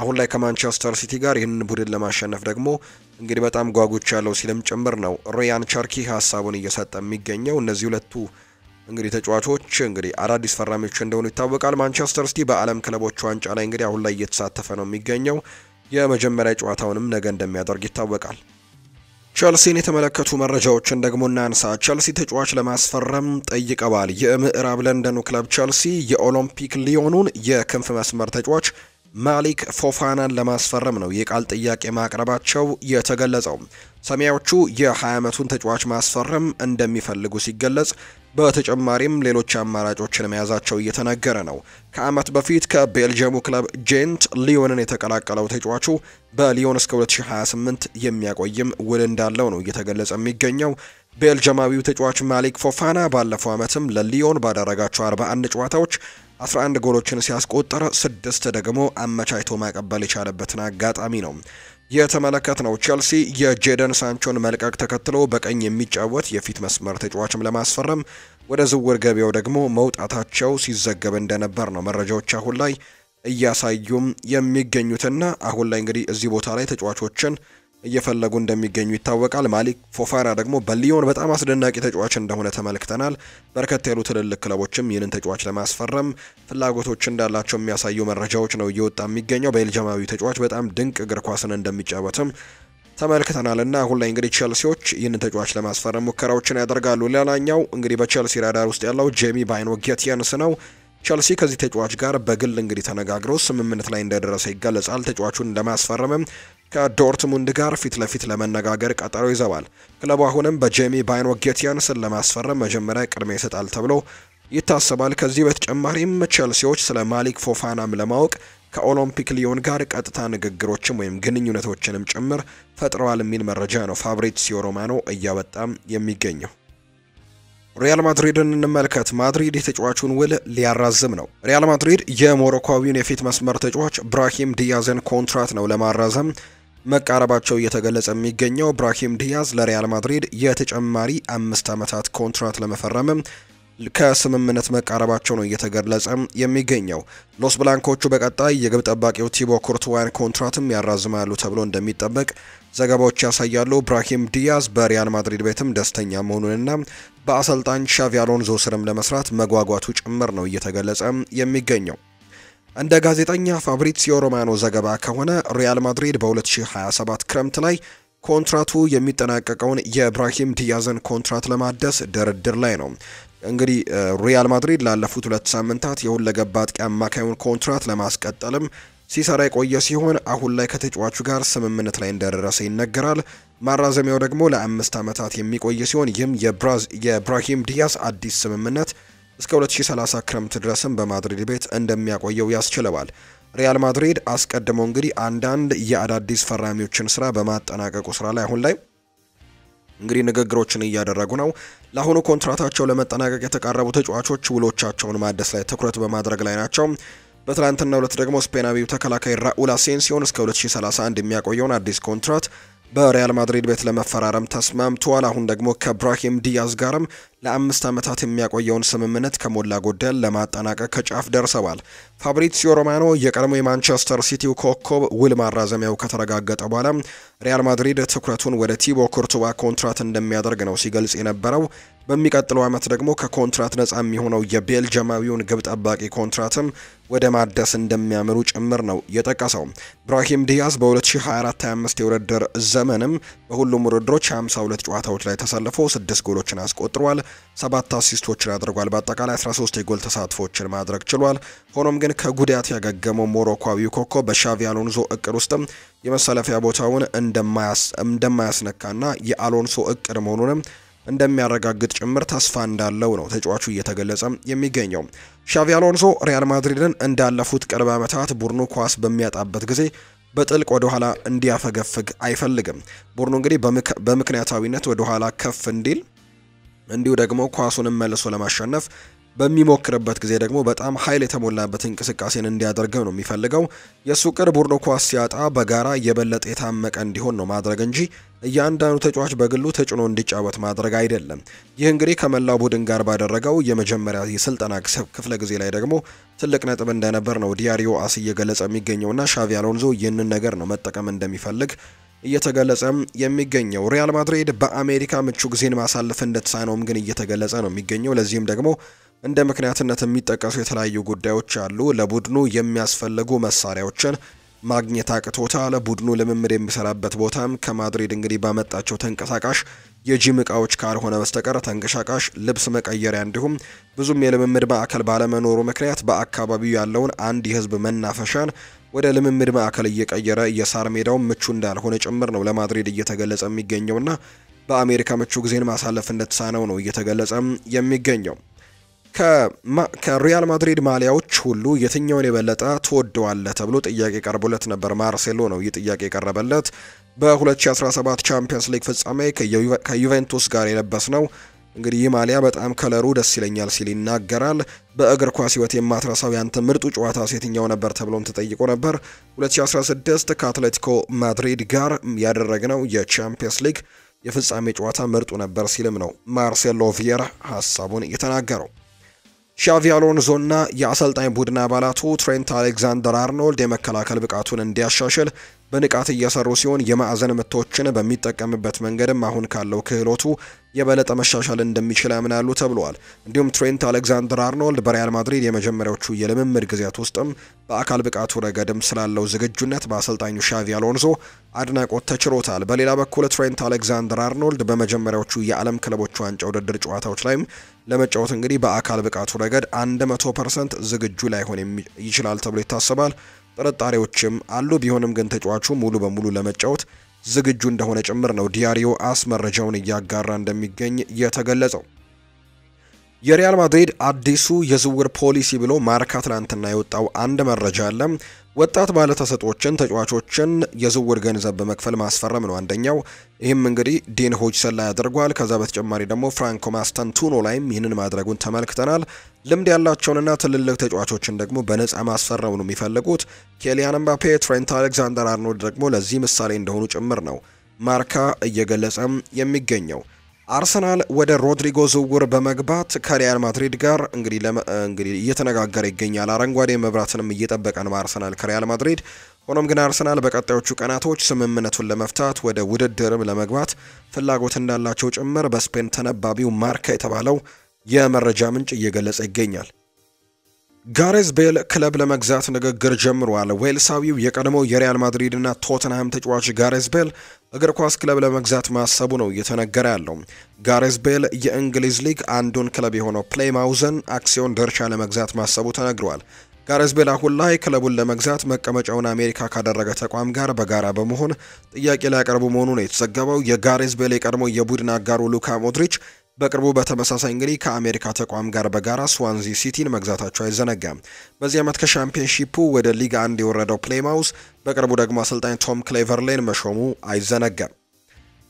S1: አሁን ላይ ከማንቸስተር ሲቲ ጋር ይህንን ቡድን ለማሸነፍ ደግሞ እንግዲህ በጣም ጓጉቻለሁ ሲልም ጭምር ነው ሪያን ቸርኪ ሀሳቡን እየሰጠ የሚገኘው። እነዚህ ሁለቱ እንግዲህ ተጫዋቾች እንግዲህ አዳዲስ ፈራሚዎች እንደሆኑ ይታወቃል። ማንቸስተር ሲቲ በዓለም ክለቦች ዋንጫ ላይ እንግዲህ አሁን ላይ እየተሳተፈ ነው የሚገኘው። የመጀመሪያ ጨዋታውንም ነገ እንደሚያደርግ ይታወቃል። ቸልሲን የተመለከቱ መረጃዎችን ደግሞ እናንሳ። ቸልሲ ተጫዋች ለማስፈረም ጠይቀዋል። የምዕራብ ለንደኑ ክለብ ቸልሲ የኦሎምፒክ ሊዮኑን የክንፍ መስመር ተጫዋች ማሊክ ፎፋናን ለማስፈረም ነው የቃል ጥያቄ ማቅረባቸው የተገለጸው። ሰማያዎቹ የ20 ዓመቱን ተጫዋች ማስፈረም እንደሚፈልጉ ሲገለጽ፣ በተጨማሪም ሌሎች አማራጮችን መያዛቸው እየተነገረ ነው። ከዓመት በፊት ከቤልጂየሙ ክለብ ጄንት ሊዮንን የተቀላቀለው ተጫዋቹ በሊዮን እስከ 2028 የሚያቆይም ውል እንዳለው ነው እየተገለጸ የሚገኘው። ቤልጂየማዊው ተጫዋች ማሊክ ፎፋና ባለፈው ዓመትም ለሊዮን ባደረጋቸው 41 ጨዋታዎች 11 ጎሎችን ሲያስቆጠረ 6 ደግሞ አመቻችቶ ማቀበል የቻለበትን አጋጣሚ ነው የተመለከትነው። ቸልሲ የጄደን ሳንቾን መልቀቅ ተከትሎ በቀኝ የሚጫወት የፊት መስመር ተጫዋችም ለማስፈረም ወደ ዝውውር ገበያው ደግሞ መውጣታቸው ሲዘገብ እንደነበር ነው መረጃዎች አሁን ላይ እያሳዩም የሚገኙትና አሁን ላይ እንግዲህ እዚህ ቦታ ላይ ተጫዋቾችን እየፈለጉ እንደሚገኙ ይታወቃል። ማሊክ ፎፋና ደግሞ በሊዮን በጣም አስደናቂ ተጫዋች እንደሆነ ተመልክተናል። በርከት ያሉ ትልልቅ ክለቦችም ይህንን ተጫዋች ለማስፈረም ፍላጎቶች እንዳላቸው የሚያሳዩ መረጃዎች ነው እየወጣ የሚገኘው። ቤልጂያማዊ ተጫዋች በጣም ድንቅ እግር ኳስን እንደሚጫወትም ተመልክተናልና አሁን ላይ እንግዲህ ቸልሲዎች ይህንን ተጫዋች ለማስፈረም ሙከራዎችን ያደርጋሉ። ሌላኛው እንግዲህ በቸልሲ ራዳር ውስጥ ያለው ጄሚ ባይኖ ጌቲየንስ ነው። ቸልሲ ከዚህ ተጫዋች ጋር በግል እንግዲህ ተነጋግረው ስምምነት ላይ እንደደረሰ ይገለጻል። ተጫዋቹን ለማስፈረምም ከዶርትሙንድ ጋር ፊት ለፊት ለመነጋገር ቀጠሮ ይዘዋል። ክለቡ አሁንም በጄሚ ባይኖ ጌቲየንስን ለማስፈረም መጀመሪያ ቅድሚያ ይሰጣል ተብሎ ይታሰባል። ከዚህ በተጨማሪም ቸልሲዎች ስለ ማሊክ ፎፋናም ለማወቅ ከኦሎምፒክ ሊዮን ጋር ቀጥታ ንግግሮችም ወይም ግንኙነቶችንም ጭምር ፈጥረዋል የሚል መረጃ ነው ፋብሪዚዮ ሮማኖ እያወጣም የሚገኘው። ሪያል ማድሪድን እንመልከት። ማድሪድ የተጫዋቹን ውል ሊያራዝም ነው። ሪያል ማድሪድ የሞሮኮዊውን የፊት መስመር ተጫዋች ብራሂም ዲያዝን ኮንትራት ነው ለማራዘም መቃረባቸው እየተገለጸ የሚገኘው። ብራሂም ዲያዝ ለሪያል ማድሪድ የተጨማሪ 5 ዓመታት ኮንትራት ለመፈረም ከስምምነት መቃረባቸው ነው እየተገለጸ የሚገኘው። ሎስ ብላንኮቹ በቀጣይ የግብ ጠባቂው ቲቦ ኩርቱዋን ኮንትራትም ያራዝማሉ ተብሎ እንደሚጠበቅ ዘገባዎች ያሳያሉ። ብራሂም ዲያዝ በሪያል ማድሪድ ቤትም ደስተኛ መሆኑንና በአሰልጣኝ ሻቪ አሎንዞ ስርም ለመስራት መጓጓቱ ጭምር ነው እየተገለጸ የሚገኘው። እንደ ጋዜጠኛ ፋብሪዚዮ ሮማኖ ዘገባ ከሆነ ሪያል ማድሪድ በ2027 ክረምት ላይ ኮንትራቱ የሚጠናቀቀውን የብራሂም ዲያዝን ኮንትራት ለማደስ ድርድር ላይ ነው። እንግዲህ ሪያል ማድሪድ ላለፉት 2 ሳምንታት የሁለገብ አጥቂ አማካዩን ኮንትራት ለማስቀጠልም ሲሰራ የቆየ ሲሆን አሁን ላይ ከተጫዋቹ ጋር ስምምነት ላይ እንደደረሰ ይነገራል። ማራዘሚያው ደግሞ ለ5 ዓመታት የሚቆይ ሲሆን ይህም የብራሂም ዲያዝ አዲስ ስምምነት እስከ 2030 ክረምት ድረስም በማድሪድ ቤት እንደሚያቆየው ያስችለዋል። ሪያል ማድሪድ አስቀድሞ እንግዲህ አንዳንድ የአዳዲስ ፈራሚዎችን ስራ በማጠናቀቁ ስራ ላይ አሁን ላይ እንግዲህ ንግግሮችን እያደረጉ ነው። ለአሁኑ ኮንትራታቸው ለመጠናቀቅ የተቃረቡ ተጫዋቾች ውሎቻቸውን ማደስ ላይ ትኩረት በማድረግ ላይ ናቸው። በትላንትናው ዕለት ደግሞ ስፔናዊው ተከላካይ ራኡል አሴንሲዮን እስከ 2031 የሚያቆየውን አዲስ ኮንትራት በሪያል ማድሪድ ቤት ለመፈራረም ተስማምተዋል። አሁን ደግሞ ከብራሂም ዲያዝ ጋርም ለ5 ዓመታት የሚያቆየውን ስምምነት ከሞላ ጎደል ለማጠናቀቅ ከጫፍ ደርሰዋል። ፋብሪዚዮ ሮማኖ የቀድሞ የማንቸስተር ሲቲው ኮከብ ውል ማራዘሚያው ከተረጋገጠ በኋላ ሪያል ማድሪድ ትኩረቱን ወደ ቲቦ ኩርቱዋ ኮንትራት እንደሚያደርግ ነው ሲገልጽ የነበረው። በሚቀጥለው ዓመት ደግሞ ከኮንትራት ነፃ የሚሆነው የቤልጂያማዊውን ግብ ጠባቂ ኮንትራትም ወደ ማደስ እንደሚያምሩ ጭምር ነው የጠቀሰው። ብራሂም ዲያዝ በ2024-25 የውድድር ዘመንም በሁሉም ውድድሮች 52 ጨዋታዎች ላይ ተሰልፎ 6 ጎሎችን አስቆጥሯል፣ 7 አሲስቶችን አድርጓል። በአጠቃላይ 13 የጎል ተሳትፎችን ማድረግ ችሏል። ሆኖም ግን ከጉዳት ያገገመው ሞሮኮዊው ኮከብ በሻቪ አሎንሶ እቅድ ውስጥም የመሰለፊያ ቦታውን እንደማያስነካና የአሎንሶ እቅድ መሆኑንም እንደሚያረጋግጥ ጭምር ተስፋ እንዳለው ነው ተጫዋቹ እየተገለጸ የሚገኘው። ሻቪ አሎንሶ ሪያል ማድሪድን እንዳለፉት ቅርብ ዓመታት ቡድኑ ኳስ በሚያጣበት ጊዜ በጥልቅ ወደ ኋላ እንዲያፈገፍግ አይፈልግም። ቡድኑ እንግዲህ በምክንያታዊነት ወደ ኋላ ከፍ እንዲል እንዲሁ ደግሞ ኳሱንም መልሶ ለማሸነፍ በሚሞክርበት ጊዜ ደግሞ በጣም ኃይል የተሞላበት እንቅስቃሴን እንዲያደርገው ነው የሚፈልገው። የሱ ቅርብ ቡድኑ ኳስ ሲያጣ በጋራ የበለጠ የታመቀ እንዲሆን ነው ማድረግ እንጂ እያንዳንዱ ተጫዋች በግሉ ተጭኖ እንዲጫወት ማድረግ አይደለም። ይህ እንግዲህ ከመላው ቡድን ጋር ባደረገው የመጀመሪያ የስልጠና ክፍለ ጊዜ ላይ ደግሞ ትልቅ ነጥብ እንደነበር ነው ዲያሪዮ አስ እየገለጸ የሚገኘውና ሻቪ አሎንዞ ይህንን ነገር ነው መጠቀም እንደሚፈልግ እየተገለጸ የሚገኘው። ሪያል ማድሪድ በአሜሪካ ምቹ ጊዜን ማሳለፍ እንደተሳነውም ግን እየተገለጸ ነው የሚገኘው። ለዚህም ደግሞ እንደ ምክንያትነት የሚጠቀሱ የተለያዩ ጉዳዮች አሉ። ለቡድኑ የሚያስፈልጉ መሳሪያዎችን ማግኘት አቅቶታል። ቡድኑ ልምምድ የሚሰራበት ቦታም ከማድሪድ እንግዲህ ባመጣቸው ተንቀሳቃሽ የጂም እቃዎች ካልሆነ በስተቀር ተንቀሳቃሽ ልብስ መቀየሪያ እንዲሁም ብዙም የልምምድ ማዕከል ባለመኖሩ ምክንያት በአካባቢው ያለውን አንድ የህዝብ መናፈሻን ወደ ልምምድ ማዕከል እየቀየረ የሳር ሜዳው ምቹ እንዳልሆነ ጭምር ነው ለማድሪድ እየተገለጸ የሚገኘውና በአሜሪካ ምቹ ጊዜን ማሳለፍ እንደተሳነው ነው እየተገለጸ የሚገኘው። ከሪያል ማድሪድ ማሊያዎች ሁሉ የትኛውን የበለጠ ትወደዋለህ ተብሎ ጥያቄ ቀርቦለት ነበር። ማርሴሎ ነው ይህ ጥያቄ የቀረበለት። በ2017 ቻምፒየንስ ሊግ ፍጻሜ ከዩቬንቱስ ጋር የለበስነው እንግዲህ ይህ ማሊያ በጣም ከለሩ ደስ ይለኛል ሲል ይናገራል። በእግር ኳስ ህይወት የማትረሳው ያንተ ምርጡ ጨዋታ የትኛው ነበር ተብሎም ተጠይቆ ነበር። 2016 ከአትሌቲኮ ማድሪድ ጋር ያደረግነው የቻምፒየንስ ሊግ የፍጻሜ ጨዋታ ምርጡ ነበር ሲልም ነው ማርሴሎ ቪየራ ሀሳቡን የተናገረው። ሻቪ አሎንዞና የአሰልጣኝ ቡድን አባላቱ ትሬንት አሌክዛንደር አርኖልድ የመከላከል ብቃቱን እንዲያሻሽል በንቃት እየሰሩ ሲሆን የማዕዘን ምቶችን በሚጠቀምበት መንገድም አሁን ካለው ክህሎቱ የበለጠ መሻሻል እንደሚችል ያምናሉ ተብሏል። እንዲሁም ትሬንት አሌክዛንደር አርኖልድ በሪያል ማድሪድ የመጀመሪያዎቹ የልምምድ ጊዜያት ውስጥም በአካል ብቃቱ ረገድም ስላለው ዝግጁነት በአሰልጣኙ ሻቪ አሎንዞ አድናቆት ተችሮታል። በሌላ በኩል ትሬንት አሌክዛንደር አርኖልድ በመጀመሪያዎቹ የዓለም ክለቦች ዋንጫ ውድድር ጨዋታዎች ላይም ለመጫወት እንግዲህ በአካል ብቃቱ ረገድ 100% ዝግጁ ላይሆን ይችላል ተብሎ ይታሰባል። ጥርጣሬዎችም አሉ። ቢሆንም ግን ተጫዋቹ ሙሉ በሙሉ ለመጫወት ዝግጁ እንደሆነ ጭምር ነው ዲያሪዮ አስ መረጃውን እያጋራ እንደሚገኝ የተገለጸው። የሪያል ማድሪድ አዲሱ የዝውውር ፖሊሲ ብሎ ማርካ ትላንትና የወጣው አንድ መረጃ አለ። ወጣት ባለተሰጥኦችን ተጫዋቾችን የዝውውር ገንዘብ በመክፈል ማስፈረም ነው አንደኛው። ይህም እንግዲህ ዴን ሆጅሰን ላይ ያደርጓል። ከዛ በተጨማሪ ደግሞ ፍራንኮ ማስታንቱኖ ላይም ይህንን ማድረጉን ተመልክተናል። ልምድ ያላቸውንና ትልልቅ ተጫዋቾችን ደግሞ በነፃ ማስፈረም ነው የሚፈልጉት። ኬሊያን ምባፔ፣ ትሬንት አሌክዛንደር አርኖልድ ደግሞ ለዚህ ምሳሌ እንደሆኑ ጭምር ነው ማርካ እየገለጸ የሚገኘው። አርሰናል ወደ ሮድሪጎ ዝውውር በመግባት ከሪያል ማድሪድ ጋር እንግዲህ እየተነጋገረ ይገኛል። አረንጓዴ መብራትንም እየጠበቀ ነው አርሰናል ከሪያል ማድሪድ። ሆኖም ግን አርሰናል በቀጣዮቹ ቀናቶች ስምምነቱን ለመፍታት ወደ ውድድርም ለመግባት ፍላጎት እንዳላቸው ጭምር በስፔን ተነባቢው ማርካ የተባለው የመረጃ ምንጭ እየገለጸ ይገኛል። ጋሬዝ ቤል ክለብ ለመግዛት ንግግር ጀምሯል። ዌልሳዊው የቀድሞው የሪያል ማድሪድ እና ቶተንሃም ተጫዋች ጋሬዝ ቤል እግር ኳስ ክለብ ለመግዛት ማሰቡ ነው እየተነገረ ያለው። ጋሬዝ ቤል የእንግሊዝ ሊግ አንዱን ክለብ የሆነው ፕሌይማውዝን አክሲዮን ድርሻ ለመግዛት ማሰቡ ተነግሯል። ጋሬዝ ቤል አሁን ላይ ክለቡን ለመግዛት መቀመጫውን አሜሪካ ካደረገ ተቋም ጋር በጋራ በመሆን ጥያቄ ሊያቀርቡ መሆኑ ነው የተዘገበው። የጋሬዝ ቤል የቀድሞ የቡድን አጋሩ ሉካ ሞድሪች በቅርቡ በተመሳሳይ እንግዲህ ከአሜሪካ ተቋም ጋር በጋራ ስዋንዚ ሲቲን መግዛታቸው አይዘነጋም። በዚህ ዓመት ከሻምፒዮንሺፑ ወደ ሊግ 1 የወረደው ፕሌይማውስ በቅርቡ ደግሞ አሰልጣኝ ቶም ክሌቨርሌን መሾሙ አይዘነጋም።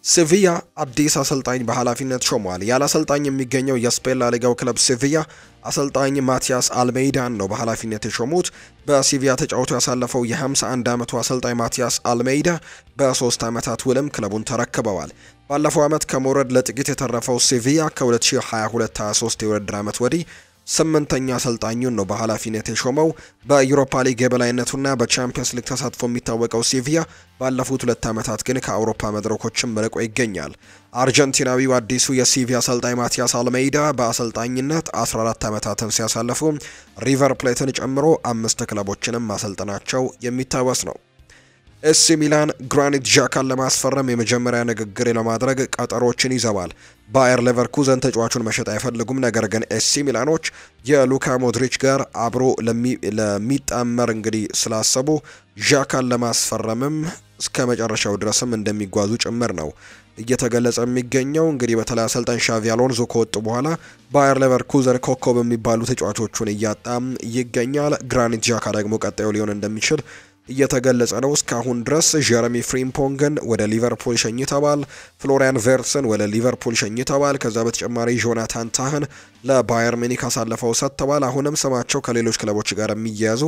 S1: ሴቪያ አዲስ አሰልጣኝ በኃላፊነት ሾሟል። ያለ አሰልጣኝ የሚገኘው የስፔን ላሊጋው ክለብ ሴቪያ አሰልጣኝ ማቲያስ አልሜይዳን ነው በኃላፊነት የሾሙት። በሴቪያ ተጫውቶ ያሳለፈው የ51 ዓመቱ አሰልጣኝ ማቲያስ አልሜይዳ በ3 ዓመታት ውልም ክለቡን ተረክበዋል። ባለፈው ዓመት ከመውረድ ለጥቂት የተረፈው ሴቪያ ከ2022-23 የውድድር ዓመት ወዲህ 8ኛ አሰልጣኙን ነው በኃላፊነት የሾመው። በዩሮፓ ሊግ የበላይነቱና በቻምፒየንስ ሊግ ተሳትፎ የሚታወቀው ሴቪያ ባለፉት 2 ዓመታት ግን ከአውሮፓ መድረኮችም ርቆ ይገኛል። አርጀንቲናዊው አዲሱ የሴቪያ አሰልጣኝ ማቲያስ አልሜይዳ በአሰልጣኝነት 14 ዓመታትን ሲያሳልፉ ሪቨር ፕሌትን ጨምሮ 5 ክለቦችንም ማሰልጠናቸው የሚታወስ ነው። ኤሲ ሚላን ግራኒት ዣካን ለማስፈረም የመጀመሪያ ንግግር ለማድረግ ቀጠሮችን ይዘዋል። ባየር ሌቨርኩዘን ተጫዋቹን መሸጥ አይፈልጉም። ነገር ግን ኤሲ ሚላኖች የሉካ ሞድሪች ጋር አብሮ ለሚጣመር እንግዲህ ስላሰቡ ዣካን ለማስፈረምም እስከ መጨረሻው ድረስም እንደሚጓዙ ጭምር ነው እየተገለጸ የሚገኘው። እንግዲህ በተለይ አሰልጣኝ ሻቪ አሎንዞ ከወጡ በኋላ ባየር ሌቨርኩዘን ኮከብ የሚባሉ ተጫዋቾቹን እያጣም ይገኛል። ግራኒት ዣካ ደግሞ ቀጣዩ ሊሆን እንደሚችል እየተገለጸ ነው። እስካሁን ድረስ ጀረሚ ፍሪምፖንግን ወደ ሊቨርፑል ሸኝተዋል። ፍሎሪያን ቨርትስን ወደ ሊቨርፑል ሸኝተዋል። ከዛ በተጨማሪ ጆናታን ታህን ለባየር ሚኒክ አሳልፈው ሰጥተዋል። አሁንም ስማቸው ከሌሎች ክለቦች ጋር የሚያያዙ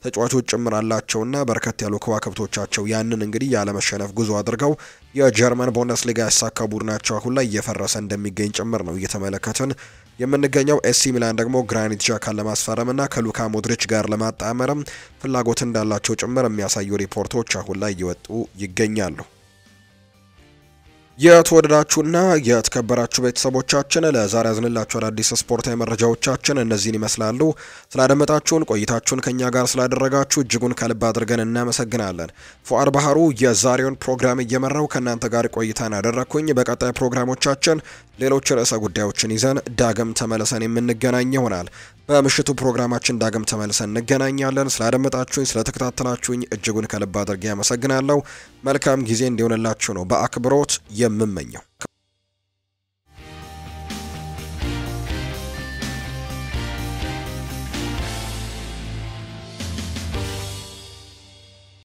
S1: ተጫዋቾች ጭምር አላቸውና በርከት ያሉ ከዋክብቶቻቸው ያንን እንግዲህ ያለመሸነፍ ጉዞ አድርገው የጀርመን ቡንደስሊጋ ያሳካ ቡድናቸው አሁን ላይ እየፈረሰ እንደሚገኝ ጭምር ነው እየተመለከትን የምንገኘው። ኤሲ ሚላን ደግሞ ግራኒት ዣካን ለማስፈረምና ከሉካ ሞድሪች ጋር ለማጣመርም ፍላጎት እንዳላቸው ጭምር የሚያሳዩ ሪፖርቶች አሁን ላይ እየወጡ ይገኛሉ። የተወደዳችሁና የተከበራችሁ ቤተሰቦቻችን ለዛሬ ያዝንላችሁ አዳዲስ ስፖርታዊ መረጃዎቻችን እነዚህን ይመስላሉ። ስላደመጣችሁን ቆይታችሁን ከኛ ጋር ስላደረጋችሁ እጅጉን ከልብ አድርገን እናመሰግናለን። ፉአድ ባህሩ የዛሬውን ፕሮግራም እየመራው ከእናንተ ጋር ቆይታን ያደረኩኝ። በቀጣይ ፕሮግራሞቻችን ሌሎች ርዕሰ ጉዳዮችን ይዘን ዳግም ተመልሰን የምንገናኝ ይሆናል። በምሽቱ ፕሮግራማችን ዳግም ተመልሰን እንገናኛለን። ስላደመጣችሁኝ ስለተከታተላችሁኝ እጅጉን ከልብ አድርጌ አመሰግናለሁ። መልካም ጊዜ እንዲሆንላችሁ ነው በአክብሮት የምመኘው።